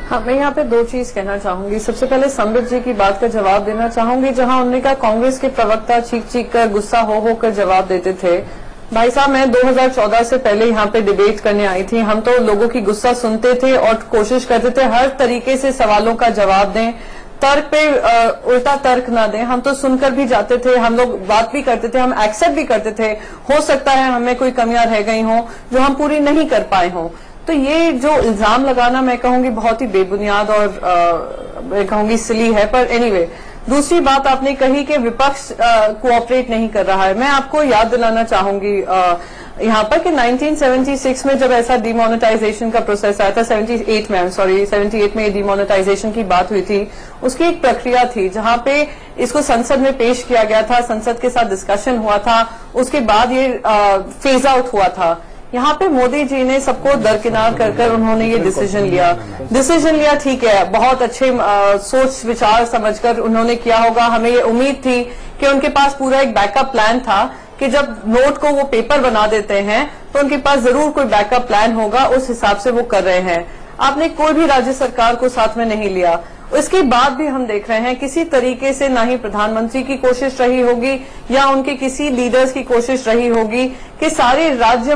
हाँ, मैं यहाँ पे 2 चीज कहना चाहूंगी। सबसे पहले संबित जी की बात का जवाब देना चाहूंगी, जहां उन्होंने कहा कांग्रेस के प्रवक्ता चीख कर गुस्सा हो कर जवाब देते थे। भाई साहब, मैं 2014 से पहले यहाँ पे डिबेट करने आई थी, हम तो लोगों की गुस्सा सुनते थे और कोशिश करते थे हर तरीके से सवालों का जवाब दें, तर्क पे उल्टा तर्क ना दें। हम तो सुनकर भी जाते थे, हम लोग बात भी करते थे, हम एक्सेप्ट भी करते थे। हो सकता है हमें कोई कमियां रह गई हों जो हम पूरी नहीं कर पाए हों। तो ये जो इल्जाम लगाना मैं कहूंगी बहुत ही बेबुनियाद और मैं कहूंगी सिली है। पर एनीवे, दूसरी बात आपने कही कि विपक्ष कोऑपरेट नहीं कर रहा है। मैं आपको याद दिलाना चाहूंगी यहाँ पर कि 1976 में जब ऐसा डिमोनेटाइजेशन का प्रोसेस आया था, 78 में डिमोनेटाइजेशन की बात हुई थी, उसकी एक प्रक्रिया थी जहां पे इसको संसद में पेश किया गया था, संसद के साथ डिस्कशन हुआ था, उसके बाद ये फेज आउट हुआ था। यहाँ पे मोदी जी ने सबको दरकिनार कर उन्होंने ये डिसीजन लिया। ठीक है, बहुत अच्छे सोच विचार समझकर उन्होंने किया होगा। हमें ये उम्मीद थी कि उनके पास पूरा एक बैकअप प्लान था कि जब नोट को वो पेपर बना देते हैं तो उनके पास जरूर कोई बैकअप प्लान होगा, उस हिसाब से वो कर रहे हैं। आपने कोई भी राज्य सरकार को साथ में नहीं लिया। इसके बाद भी हम देख रहे हैं किसी तरीके से ना ही प्रधानमंत्री की कोशिश रही होगी या उनके किसी लीडर्स की कोशिश रही होगी कि सारे राज्य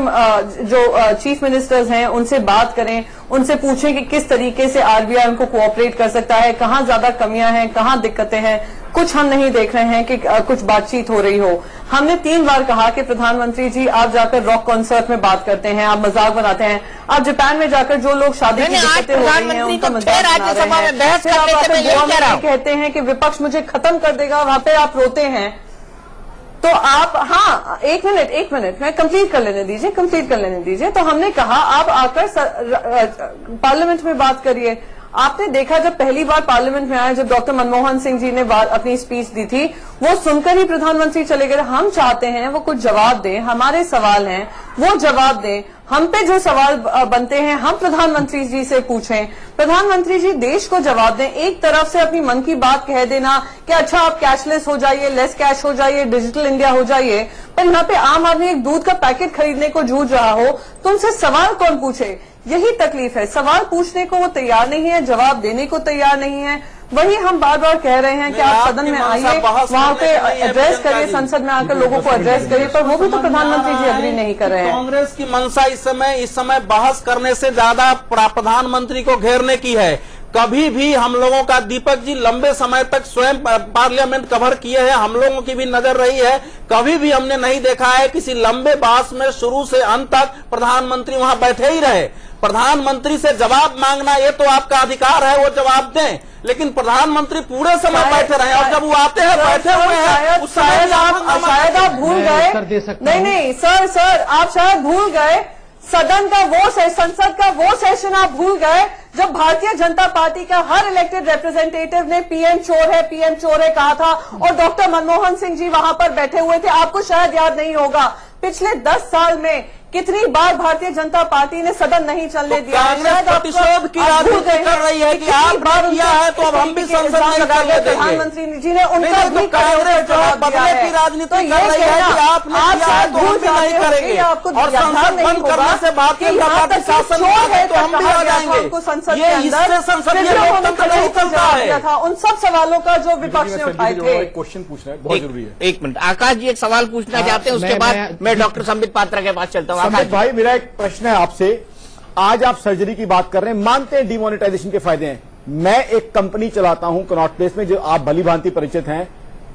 जो चीफ मिनिस्टर्स हैं उनसे बात करें, उनसे पूछें कि किस तरीके से आरबीआई उनको कोऑपरेट कर सकता है, कहां ज्यादा कमियां हैं, कहां दिक्कतें हैं। कुछ हम नहीं देख रहे हैं कि कुछ बातचीत हो रही हो। हमने 3 बार कहा कि प्रधानमंत्री जी आप जाकर रॉक कॉन्सर्ट में बात करते हैं, आप मजाक बनाते हैं, आप जापान में जाकर जो लोग शादी की दिक्कतें हो रही हैं उनका मजाक बना रहे हैं, फिर आप कहते हैं कि विपक्ष मुझे खत्म कर देगा, वहां पे आप रोते हैं। तो आप, हाँ, एक मिनट मैं कंप्लीट कर लेने दीजिए। तो हमने कहा आप आकर पार्लियामेंट में बात करिए। आपने देखा जब पहली बार पार्लियामेंट में आए, जब डॉक्टर मनमोहन सिंह जी ने अपनी स्पीच दी थी, वो सुनकर ही प्रधानमंत्री चले गए। हम चाहते हैं वो कुछ जवाब दें, हमारे सवाल हैं वो जवाब दें, हम पे जो सवाल बनते हैं हम प्रधानमंत्री जी से पूछें। प्रधानमंत्री जी देश को जवाब दें। एक तरफ से अपनी मन की बात कह देना कि अच्छा आप कैशलेस हो जाइए, लेस कैश हो जाइए, डिजिटल इंडिया हो जाइए, पर यहाँ पे आम आदमी एक दूध का पैकेट खरीदने को जूझ रहा हो तो उनसे सवाल कौन पूछे? यही तकलीफ है, सवाल पूछने को वो तैयार नहीं है, जवाब देने को तैयार नहीं है। वही हम बार बार कह रहे हैं कि आप सदन में आइए, वहां पे एड्रेस करिए, संसद में आकर लोगों को एड्रेस करिए, पर वो भी तो प्रधानमंत्री जी अग्री नहीं कर रहे हैं। कांग्रेस की मंशा इस समय बहस करने से ज्यादा प्रधानमंत्री को घेरने की है। कभी भी हम लोगों का दीपक जी लंबे समय तक स्वयं पार्लियामेंट कवर किए हैं, हम लोगों की भी नजर रही है, कभी भी हमने नहीं देखा है किसी लंबे बहस में शुरू से अंत तक प्रधानमंत्री वहां बैठे ही रहे। प्रधानमंत्री से जवाब मांगना ये तो आपका अधिकार है, वो जवाब दें, लेकिन प्रधानमंत्री पूरे समय बैठे रहे और जब वो आते हैं बैठे हुए हैं उस समय शायद आप भूल गए। नहीं सर आप शायद भूल गए सदन का वो संसद का वो सेशन आप भूल गए जब भारतीय जनता पार्टी का हर इलेक्टेड रिप्रेजेंटेटिव ने पीएम चोर है कहा था और डॉक्टर मनमोहन सिंह जी वहां पर बैठे हुए थे। आपको शायद याद नहीं होगा पिछले 10 साल में कितनी बार भारतीय जनता पार्टी ने सदन नहीं चलने दिया। प्रतिशोध की राजनीति कर रही है कि आप बार किया है तो अब हम भी संसद में लगा देंगे। प्रधानमंत्री जी ने उनका भी बदले की राजनीति कर रही है कि आपने किया है तो हम भी नहीं करेंगे और संसद बंद करने से भारतीय जनता पार्टी शासन है तो हम भी आ जाएंगे। ये इससे संसदीय लोकतंत्र नहीं चलता है। उन सब सवालों का जो विपक्ष ने उठाए थे। क्वेश्चन पूछना है बहुत जरूरी है। एक मिनट, आकाश जी एक सवाल पूछना चाहते हैं, उसके बाद मैं डॉक्टर संबित पात्रा के पास चलता हूँ। संबित भाई मेरा एक प्रश्न है आपसे, आज आप सर्जरी की बात कर रहे हैं, मानते हैं डिमोनेटाइजेशन के फायदे हैं। मैं एक कंपनी चलाता हूं कनॉट प्लेस में, जो आप भली भांति परिचित हैं।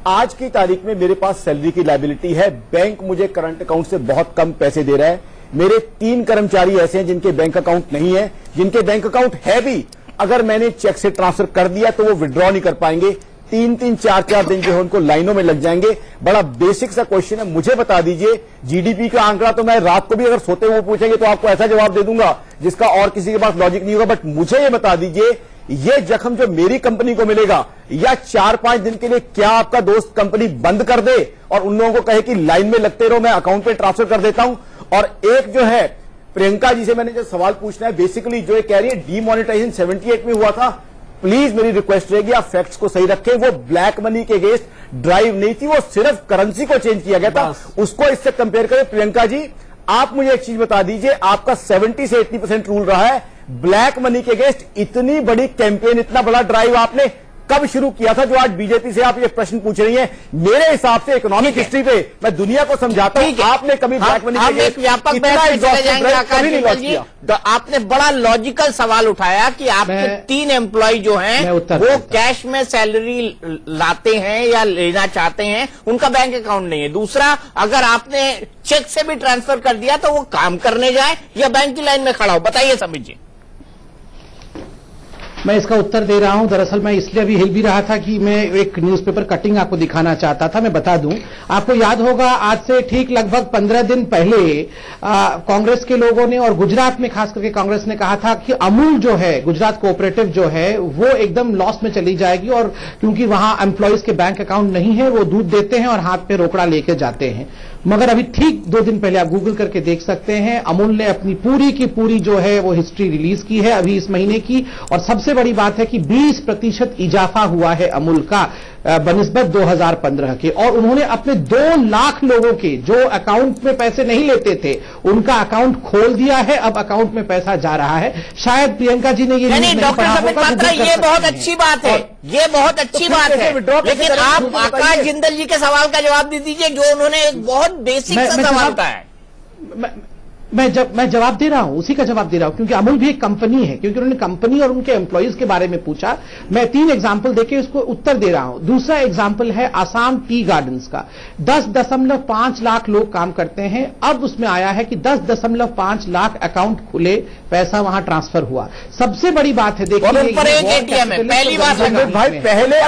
आज की तारीख में मेरे पास सैलरी की लायबिलिटी है, बैंक मुझे करंट अकाउंट से बहुत कम पैसे दे रहा है। मेरे 3 कर्मचारी ऐसे हैं जिनके बैंक अकाउंट नहीं है, जिनके बैंक अकाउंट है भी अगर मैंने चेक से ट्रांसफर कर दिया तो वो विड्रॉ नहीं कर पाएंगे। 3-3, 4-4 दिन जो है उनको लाइनों में लग जाएंगे। बड़ा बेसिक सा क्वेश्चन है, मुझे बता दीजिए जीडीपी का आंकड़ा तो मैं रात को भी अगर सोते हुए पूछेंगे तो आपको ऐसा जवाब दे दूंगा जिसका और किसी के पास लॉजिक नहीं होगा। बट मुझे ये बता दीजिए ये जख्म जो मेरी कंपनी को मिलेगा या 4-5 दिन के लिए क्या आपका दोस्त कंपनी बंद कर दे और उन लोगों को कहे कि लाइन में लगते रहो, मैं अकाउंट पे ट्रांसफर कर देता हूं। और एक जो है प्रियंका जी से मैंने जो सवाल पूछना है, बेसिकली जो ये कह रही है डीमोनेटाइजेशन 78 में हुआ था, प्लीज मेरी रिक्वेस्ट रहेगी आप फैक्ट्स को सही रखें। वो ब्लैक मनी के अगेंस्ट ड्राइव नहीं थी, वो सिर्फ करेंसी को चेंज किया गया था। उसको इससे कंपेयर करें। प्रियंका जी आप मुझे एक चीज बता दीजिए, आपका 70 से 80% रूल रहा है, ब्लैक मनी के अगेंस्ट इतनी बड़ी कैंपेन, इतना बड़ा ड्राइव आपने कब शुरू किया था जो आज बीजेपी से आप ये प्रश्न पूछ रही हैं? मेरे हिसाब से इकोनॉमिक हिस्ट्री पे मैं दुनिया को समझाता हूं, आपने कभी ब्लैक मनी हम एक व्यापक आपने बड़ा लॉजिकल सवाल उठाया कि आपके 3 एम्प्लॉय जो हैं वो कैश में सैलरी लाते हैं या लेना चाहते हैं, उनका बैंक अकाउंट नहीं है। दूसरा, अगर आपने चेक से भी ट्रांसफर कर दिया तो वो काम करने जाए या बैंक की लाइन में खड़ा हो, बताइए समित जी। मैं इसका उत्तर दे रहा हूं। दरअसल मैं इसलिए अभी हिल भी रहा था कि मैं एक न्यूज़पेपर कटिंग आपको दिखाना चाहता था। मैं बता दूं, आपको याद होगा आज से ठीक लगभग 15 दिन पहले कांग्रेस के लोगों ने और गुजरात में खास करके कांग्रेस ने कहा था कि अमूल जो है, गुजरात कोऑपरेटिव जो है, वो एकदम लॉस में चली जाएगी और क्योंकि वहां एम्प्लॉयज के बैंक अकाउंट नहीं है, वो दूध देते हैं और हाथ पे रोकड़ा लेके जाते हैं। मगर अभी ठीक 2 दिन पहले आप गूगल करके देख सकते हैं, अमूल ने अपनी पूरी की पूरी जो है वो हिस्ट्री रिलीज की है अभी इस महीने की। और सबसे बड़ी बात है कि 20% इजाफा हुआ है अमूल का बनिस्बत 2015 के। और उन्होंने अपने 2 लाख लोगों के जो अकाउंट में पैसे नहीं लेते थे उनका अकाउंट खोल दिया है, अब अकाउंट में पैसा जा रहा है। शायद प्रियंका जी ने ये नहीं डॉक्टर संबित पात्रा, ये बहुत अच्छी बात है, ये बहुत अच्छी बात है, लेकिन आप आकाश जिंदल जी के सवाल का जवाब दे दीजिए जो उन्होंने एक बहुत बेसिक सा सवाल उठाया है। मैं जवाब दे रहा हूं, उसी का जवाब दे रहा हूं, क्योंकि अमूल भी एक कंपनी है, क्योंकि उन्होंने कंपनी और उनके एम्प्लॉइज के बारे में पूछा। मैं 3 एग्जाम्पल देके उसको उत्तर दे रहा हूं। दूसरा एग्जाम्पल है आसाम टी गार्डन्स का। 10.5 लाख लोग काम करते हैं, अब उसमें आया है कि 10.5 लाख अकाउंट खुले, पैसा वहां ट्रांसफर हुआ। सबसे बड़ी बात है, देखिए एटीएम है, पहली बात भाई पहले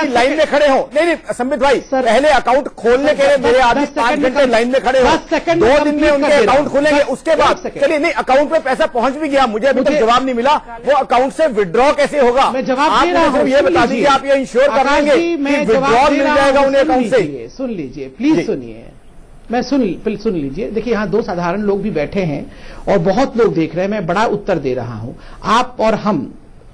लाइन में खड़े हो, नहीं संबित भाई पहले अकाउंट खोलने के लिए मेरे आदमी 5 घंटे लाइन में खड़े हो, 2 दिन में उनके अकाउंट खुलेंगे, उसके बाद चलिए नहीं अकाउंट में पैसा पहुंच भी गया, मुझे अभी तक जवाब नहीं मिला, वो अकाउंट से विड्रॉ कैसे होगा? मैं जवाब दे रहा हूं, ये बता दीजिए, आप ये इंश्योर करेंगे कि विड्रॉ मिल जाएगा उन्हें अकाउंट से? सुन लीजिए प्लीज, सुनिए, मैं सुन लीजिए। देखिए यहाँ 2 साधारण लोग भी बैठे हैं और बहुत लोग देख रहे हैं, मैं बड़ा उत्तर दे रहा हूं। आप और हम,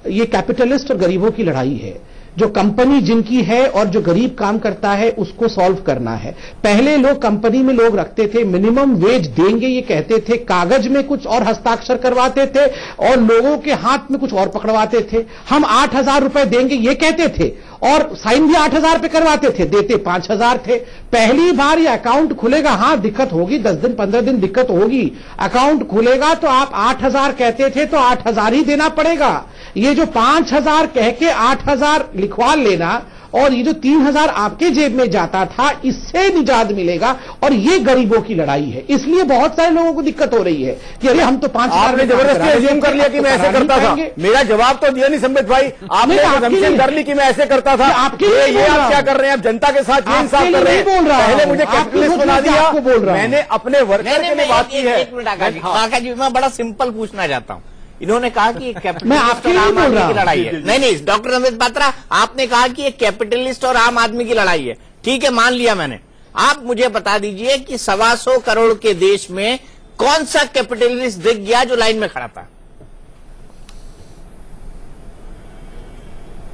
ये कैपिटलिस्ट और गरीबों की लड़ाई है। जो कंपनी जिनकी है और जो गरीब काम करता है उसको सॉल्व करना है। पहले लोग कंपनी में लोग रखते थे, मिनिमम वेज देंगे ये कहते थे, कागज में कुछ और हस्ताक्षर करवाते थे और लोगों के हाथ में कुछ और पकड़वाते थे। हम 8,000 रुपए देंगे ये कहते थे और साइन भी 8,000 पे करवाते थे, देते 5,000 थे। पहली बार ये अकाउंट खुलेगा, हाँ दिक्कत होगी, 10 दिन 15 दिन दिक्कत होगी। अकाउंट खुलेगा तो आप 8,000 कहते थे तो 8,000 ही देना पड़ेगा। ये जो 5,000 कह के 8,000 लिखवा लेना और ये जो 3,000 आपके जेब में जाता था, इससे निजात मिलेगा। और ये गरीबों की लड़ाई है, इसलिए बहुत सारे लोगों को दिक्कत हो रही है कि अरे हम तो 5,000 आपने जबरदस्ती एज्यूम कर लिया कि मैं ऐसे करता था। मेरा जवाब तो दिया नहीं संबित भाई, आपने एज्यूम कर ली कि मैं ऐसे करता था। आपके ये आप क्या कर रहे हैं? आप जनता के साथ ये इंसाफ कर रहे हैं। पहले मुझे कैपिटलिस्ट बना दिया, मैंने अपने वर्कर के लिए बात की है। एक मिनट आकाश जी, मैं बड़ा सिंपल पूछना चाहता हूं। इन्होंने कहा कि मैं आपके लिए बोल रहा हूं की लड़ाई है। नहीं, डॉक्टर संबित पात्रा, आपने कहा कि ये कैपिटलिस्ट और आम आदमी की लड़ाई है। ठीक है, मान लिया मैंने। आप मुझे बता दीजिए कि 125 करोड़ के देश में कौन सा कैपिटलिस्ट दिख गया जो लाइन में खड़ा था?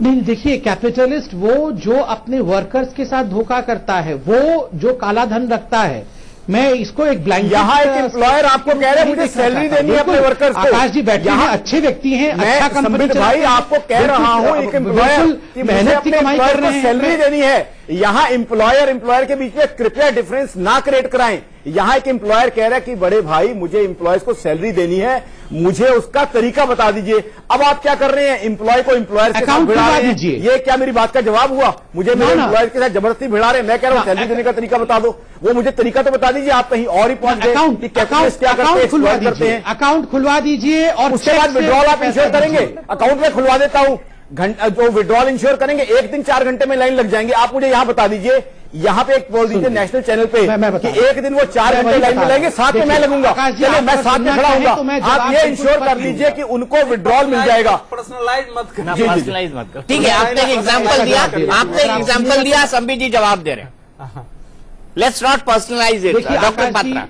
नहीं, देखिए, कैपिटलिस्ट वो जो अपने वर्कर्स के साथ धोखा करता है, वो जो काला धन रखता है। मैं इसको एक ब्लैंकेट, यहाँ एक एम्प्लॉयर आपको कह रहे हैं मुझे सैलरी देनी है अपने वर्कर्स को। आकाश जी बैठे हैं, अच्छे व्यक्ति हैं, अच्छा कंपनी भाई आपको कह रहा हूं एक एम्प्लॉयर मेहनत की कमाई कर रहे हैं, सैलरी देनी है। यहाँ एम्प्लॉयर के बीच में कृपया डिफरेंस ना क्रिएट कराएं। यहाँ एक एम्प्लॉयर कह रहा है कि बड़े भाई मुझे एम्प्लॉयज को सैलरी देनी है, मुझे उसका तरीका बता दीजिए। अब आप क्या कर रहे हैं? एम्प्लॉय को एम्प्लॉयर के साथ भिड़ा रहे हैं। ये क्या मेरी बात का जवाब हुआ? मुझे मेरे एम्प्लॉयर के साथ जबरदस्ती भिड़ा रहे हैं। मैं कह रहा हूँ सैलरी देने का तरीका बता दो। वो मुझे तरीका तो बता दीजिए, आप कहीं और ही पहुंच गए। अकाउंट खुलवा दीजिए और उसके बाद विड्रॉल आप इंश्योर करेंगे। अकाउंट में खुलवा देता हूं, जो विड्रॉल इंश्योर करेंगे 1 दिन 4 घंटे में लाइन लग जाएंगे। आप मुझे यहां बता दीजिए, यहां पे एक बोल दीजिए नेशनल चैनल पे कि एक दिन वो 4 घंटे लाइन में लगेंगे, साथ में मैं लगूंगा। चलिए मैं साथ में खड़ा हूंगा, आप ये इंश्योर कर दीजिए कि उनको विड्रॉल मिल जाएगा। पर्सनलाइज मत करना, पर्सनलाइज मत करो। ठीक है, आपने एक एग्जाम्पल दिया, संबित जी जवाब दे रहे हैं। Let's not personalize it. Doctor Patra,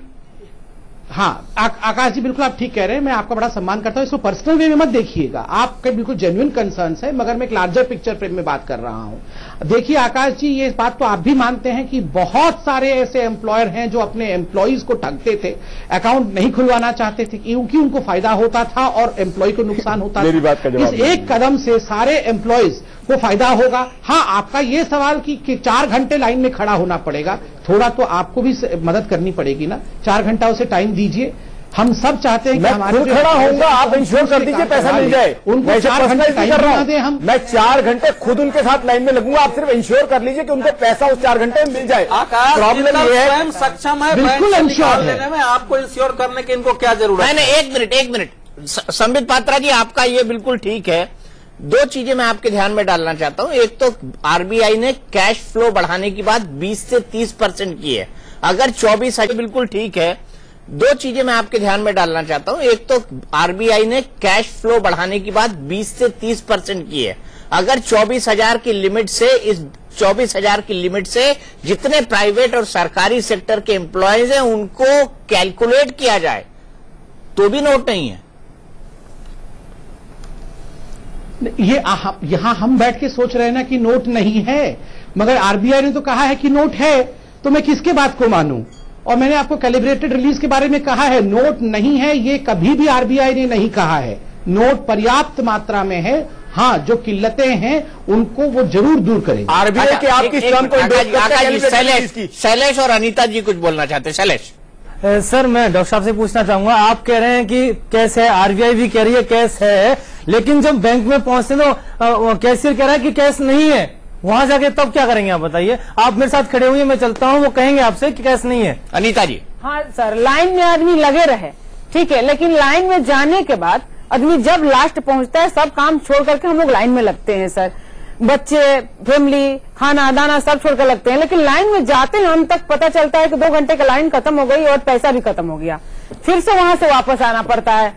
हाँ आकाश जी बिल्कुल आप ठीक कह रहे हैं, मैं आपका बड़ा सम्मान करता हूं। इसको पर्सनल वे में मत देखिएगा, आपके बिल्कुल जेन्युइन कंसर्न्स है, मगर मैं एक लार्जर पिक्चर पे में बात कर रहा हूं। देखिए आकाश जी, ये बात तो आप भी मानते हैं कि बहुत सारे ऐसे एम्प्लॉयर हैं जो अपने एम्प्लॉइज को ठगते थे, अकाउंट नहीं खुलवाना चाहते थे क्योंकि उनको फायदा होता था और एम्प्लॉय को नुकसान होता था। इस एक कदम से सारे एम्प्लॉयज को फायदा होगा। हाँ, आपका ये सवाल कि 4 घंटे लाइन में खड़ा होना पड़ेगा, थोड़ा तो आपको भी मदद करनी पड़ेगी ना। 4 घंटा उसे टाइम दीजिए। हम सब चाहते हैं कि हमारे खड़ा होऊंगा, आप इंश्योर कर दीजिए, पैसा मिल जाए। उनको 4 घंटे टाइम बना दें हम। मैं 4 घंटे खुद उनके साथ लाइन में लगूंगा, आप सिर्फ इंश्योर कर लीजिए कि उनको पैसा उस 4 घंटे में मिल जाए। प्रॉब्लम ये है सक्षम है बिल्कुल इंश्योर लेने में, आपको इंश्योर करने की इनको क्या जरूरत है? नहीं, एक मिनट संबित पात्रा जी, आपका ये बिल्कुल ठीक है। 2 चीजें मैं आपके ध्यान में डालना चाहता हूं। एक तो आरबीआई ने कैश फ्लो बढ़ाने की बात 20 से 30% की है। अगर 24 बिल्कुल ठीक है। 2 चीजें मैं आपके ध्यान में डालना चाहता हूं। एक तो आरबीआई ने कैश फ्लो बढ़ाने की बात 20 से 30% की है। अगर 24,000 की लिमिट से, इस 24,000 की लिमिट से जितने प्राइवेट और सरकारी सेक्टर के एम्प्लॉयज हैं उनको कैलकुलेट किया जाए तो भी नोट नहीं है। ये यहां हम बैठ के सोच रहे हैं ना कि नोट नहीं है, मगर आरबीआई ने तो कहा है कि नोट है, तो मैं किसके बात को मानूं? और मैंने आपको कैलिब्रेटेड रिलीज के बारे में कहा है, नोट नहीं है, ये कभी भी आरबीआई ने नहीं कहा है। नोट पर्याप्त मात्रा में है। हाँ, जो किल्लतें हैं उनको वो जरूर दूर करेंगे। आरबीआई के आपकी स्टर्म को शैलेश और अनीता जी कुछ बोलना चाहते हैं। शैलेश सर, मैं डॉक्टर साहब से पूछना चाहूंगा, आप कह रहे हैं कि कैश है, आरबीआई भी कह रही है कैश है, लेकिन जब बैंक में पहुंचते तो कैशियर कह रहा है कि कैश नहीं है, वहां जाके तब क्या करेंगे आप बताइए? आप मेरे साथ खड़े हुए, मैं चलता हूं, वो कहेंगे आपसे कि कैश नहीं है। अनीता जी। हाँ सर, लाइन में आदमी लगे रहे, ठीक है, लेकिन लाइन में जाने के बाद आदमी जब लास्ट पहुंचता है, सब काम छोड़ करके हम लोग लाइन में लगते हैं सर। बच्चे, फैमिली, खाना दाना सब छोड़कर लगते हैं, लेकिन लाइन में जाते हैं हम तक पता चलता है कि 2 घंटे का लाइन खत्म हो गई और पैसा भी खत्म हो गया, फिर से वहां से वापस आना पड़ता है।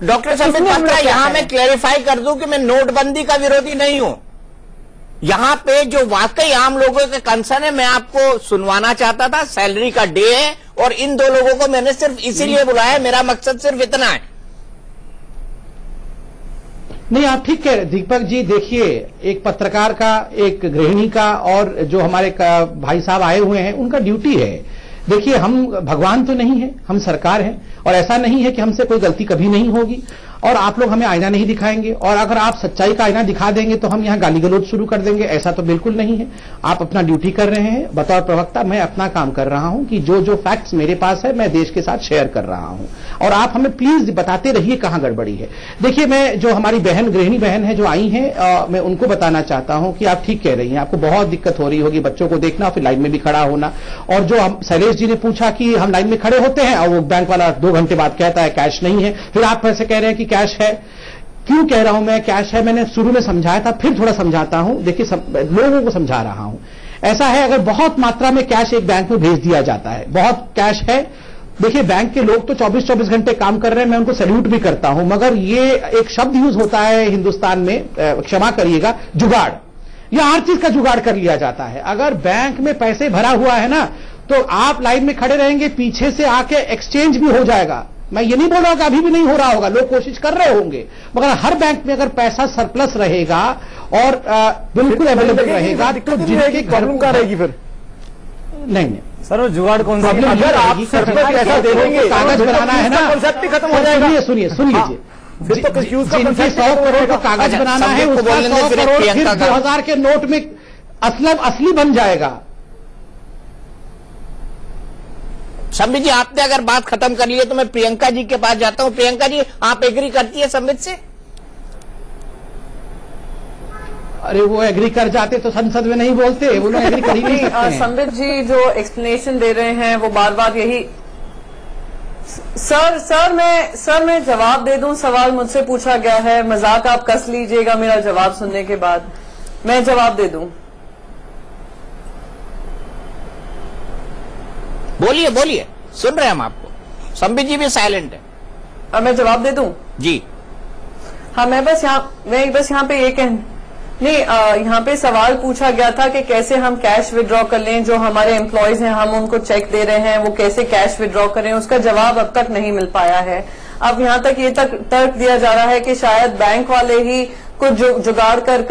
डॉक्टर संबित पात्रा, यहाँ मैं क्लैरिफाई कर दूं कि मैं नोटबंदी का विरोधी नहीं हूं। यहाँ पे जो वाकई आम लोगों के कंसर्न है, मैं आपको सुनवाना चाहता था। सैलरी का डे है और इन 2 लोगों को मैंने सिर्फ इसीलिए बुलाया, मेरा मकसद सिर्फ इतना है। नहीं, आप ठीक कह रहे दीपक जी। देखिए, एक पत्रकार का, एक गृहिणी का और जो हमारे भाई साहब आए हुए हैं, उनका ड्यूटी है। देखिए, हम भगवान तो नहीं है, हम सरकार हैं, और ऐसा नहीं है कि हमसे कोई गलती कभी नहीं होगी। और आप लोग हमें आईना नहीं दिखाएंगे, और अगर आप सच्चाई का आईना दिखा देंगे तो हम यहाँ गाली गलौज शुरू कर देंगे। ऐसा तो बिल्कुल नहीं है। आप अपना ड्यूटी कर रहे हैं, बतौर प्रवक्ता मैं अपना काम कर रहा हूं कि जो जो फैक्ट्स मेरे पास है मैं देश के साथ शेयर कर रहा हूं, और आप हमें प्लीज बताते रहिए कहां गड़बड़ी है। देखिए, मैं जो हमारी बहन, गृहिणी बहन है जो आई हैं, मैं उनको बताना चाहता हूं कि आप ठीक कह रही हैं, आपको बहुत दिक्कत हो रही होगी बच्चों को देखना, फिर लाइन में भी खड़ा होना। और जो शैलेश जी ने पूछा कि हम लाइन में खड़े होते हैं और वो बैंक वाला 2 घंटे बाद कहता है कैश नहीं है, फिर आप ऐसे कह रहे हैं कि कैश है। क्यों कह रहा हूं मैं कैश है? मैंने शुरू में समझाया था, फिर थोड़ा समझाता हूं। देखिए, लोगों को समझा रहा हूं। ऐसा है, अगर बहुत मात्रा में कैश एक बैंक में भेज दिया जाता है, बहुत कैश है, देखिए बैंक के लोग तो 24-24 घंटे काम कर रहे हैं, मैं उनको सैल्यूट भी करता हूं, मगर ये एक शब्द यूज होता है हिंदुस्तान में, क्षमा करिएगा, जुगाड़, या हर चीज का जुगाड़ कर लिया जाता है। अगर बैंक में पैसे भरा हुआ है ना, तो आप लाइन में खड़े रहेंगे, पीछे से आके एक्सचेंज भी हो जाएगा। मैं ये नहीं बोल रहा हूं कि अभी भी नहीं हो रहा होगा, लोग कोशिश कर रहे होंगे, मगर हर बैंक में अगर पैसा सरप्लस रहेगा और बिल्कुल अवेलेबल रहेगा तो जिनके प्रॉब्लम का रहेगी फिर नहीं सर, वो जुगाड़ कौन सा? अगर आप पैसा दे देंगे, कागज बनाना है ना, कॉन्सेप्ट खत्म हो जाएगा। सुनिए फिर तो कंफ्यूज का जिनके 100 करोड़ का कागज बनाना है, उसका 100 करोड़ फिर 2000 के नोट में असली बन जाएगा। संबित जी, आपने अगर बात खत्म कर ली है तो मैं प्रियंका जी के पास जाता हूं। प्रियंका जी, आप एग्री करती है संबित से? अरे वो एग्री कर जाते तो संसद में नहीं बोलते, वो लोग एग्री कर ही नहीं सकते हैं। संबित जी जो एक्सप्लेनेशन दे रहे हैं वो बार बार यही। सर मैं जवाब दे दूं, सवाल मुझसे पूछा गया है, मजाक आप कस लीजिएगा मेरा जवाब सुनने के बाद, मैं जवाब दे दूं। बोलिए बोलिए, सुन रहे हैं हम आपको। संबित जी भी साइलेंट है। अब मैं जवाब दे दूं? जी हाँ, मैं बस यहाँ पे ये नहीं, यहाँ पे सवाल पूछा गया था कि कैसे हम कैश विड्रॉ कर लें, जो हमारे एम्प्लॉयज हैं हम उनको चेक दे रहे हैं, वो कैसे कैश विड्रॉ करें, उसका जवाब अब तक नहीं मिल पाया है। अब यहाँ तक ये तर्क दिया जा रहा है कि शायद बैंक वाले ही कुछ जुगाड़ कर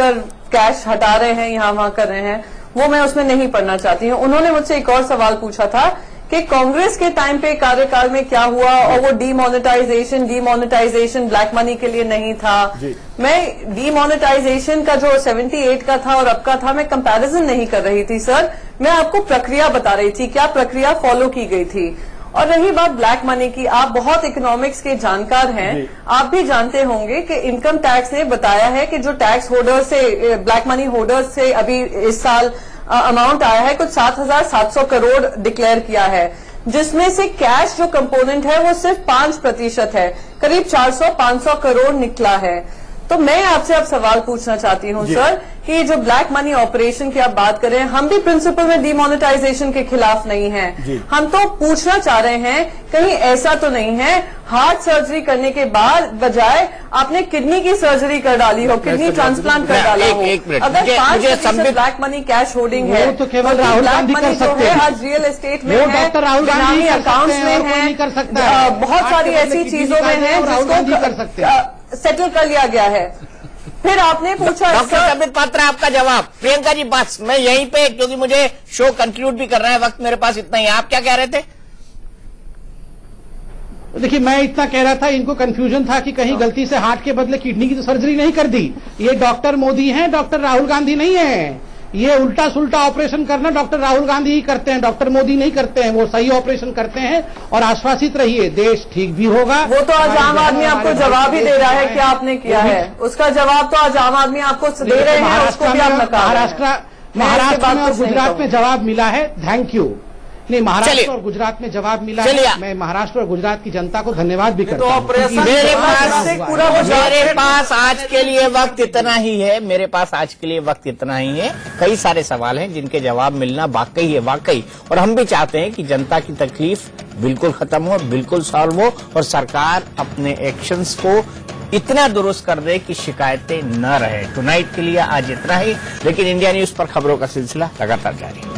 कैश हटा रहे हैं, यहाँ वहां कर रहे हैं, वो मैं उसमें नहीं पढ़ना चाहती हूँ। उन्होंने मुझसे एक और सवाल पूछा था कि कांग्रेस के टाइम पे कार्यकाल में क्या हुआ, और वो डीमोनेटाइजेशन ब्लैक मनी के लिए नहीं था। मैं डीमोनेटाइजेशन का जो 78 का था और अब का था, मैं कंपैरिजन नहीं कर रही थी सर, मैं आपको प्रक्रिया बता रही थी, क्या प्रक्रिया फॉलो की गई थी। और रही बात ब्लैक मनी की, आप बहुत इकोनॉमिक्स के जानकार हैं, आप भी जानते होंगे कि इनकम टैक्स ने बताया है कि जो टैक्स होल्डर से, ब्लैक मनी होल्डर से अभी इस साल अमाउंट आया है, कुछ 7,700 करोड़ डिक्लेयर किया है, जिसमें से कैश जो कंपोनेंट है वो सिर्फ 5% है, करीब 400-500 करोड़ निकला है। तो मैं आपसे अब सवाल पूछना चाहती हूं सर कि जो ब्लैक मनी ऑपरेशन की आप बात कर रहे हैं, हम भी प्रिंसिपल में डीमोनेटाइजेशन के खिलाफ नहीं हैं, हम तो पूछना चाह रहे हैं कहीं ऐसा तो नहीं है हार्ट सर्जरी करने के बाद बजाय आपने किडनी की सर्जरी कर डाली हो, किडनी ट्रांसप्लांट कर डाला हो। अगर 5% ब्लैक मनी कैश होल्डिंग है तो केवल राहुल गांधी कर सकते हैं, आज रियल एस्टेट में है, डॉक्टर राहुल गांधी अकाउंट्स में है, बहुत सारी ऐसी चीजों में है जिसको सेटल कर लिया गया है। फिर आपने पूछा डॉक्टर संबित पात्रा, आपका जवाब। प्रियंका जी बस मैं यहीं पे, क्योंकि मुझे शो कंक्लूड भी करना है, वक्त मेरे पास इतना ही है। आप क्या कह रहे थे? देखिए, मैं इतना कह रहा था, इनको कंफ्यूजन था कि कहीं गलती से हार्ट के बदले किडनी की तो सर्जरी नहीं कर दी। ये डॉक्टर मोदी हैं, डॉक्टर राहुल गांधी नहीं है। ये उल्टा सुल्टा ऑपरेशन करना डॉक्टर राहुल गांधी ही करते हैं, डॉक्टर मोदी नहीं करते हैं। वो सही ऑपरेशन करते हैं और आश्वासित रहिए, देश ठीक भी होगा। वो तो आज आम आदमी आपको जवाब ही दे रहा है, क्या आपने किया है उसका जवाब तो आज आम आदमी आपको दे रहे हैं, उसको भी आप महाराष्ट्र में और गुजरात में जवाब मिला है। Thank you. नहीं, महाराष्ट्र और गुजरात में जवाब मिला है। मैं महाराष्ट्र और गुजरात की जनता को धन्यवाद भी करता हूं। मेरे पास आज के लिए वक्त इतना ही है, मेरे पास आज के लिए वक्त इतना ही है। कई सारे सवाल हैं जिनके जवाब मिलना वाकई है, वाकई। और हम भी चाहते हैं कि जनता की तकलीफ बिल्कुल खत्म हो, बिल्कुल सॉल्व हो, और सरकार अपने एक्शंस को इतना दुरुस्त कर दे कि शिकायतें न रहे। टुनाइट के लिए आज इतना ही, लेकिन इंडिया न्यूज पर खबरों का सिलसिला लगातार जारी है।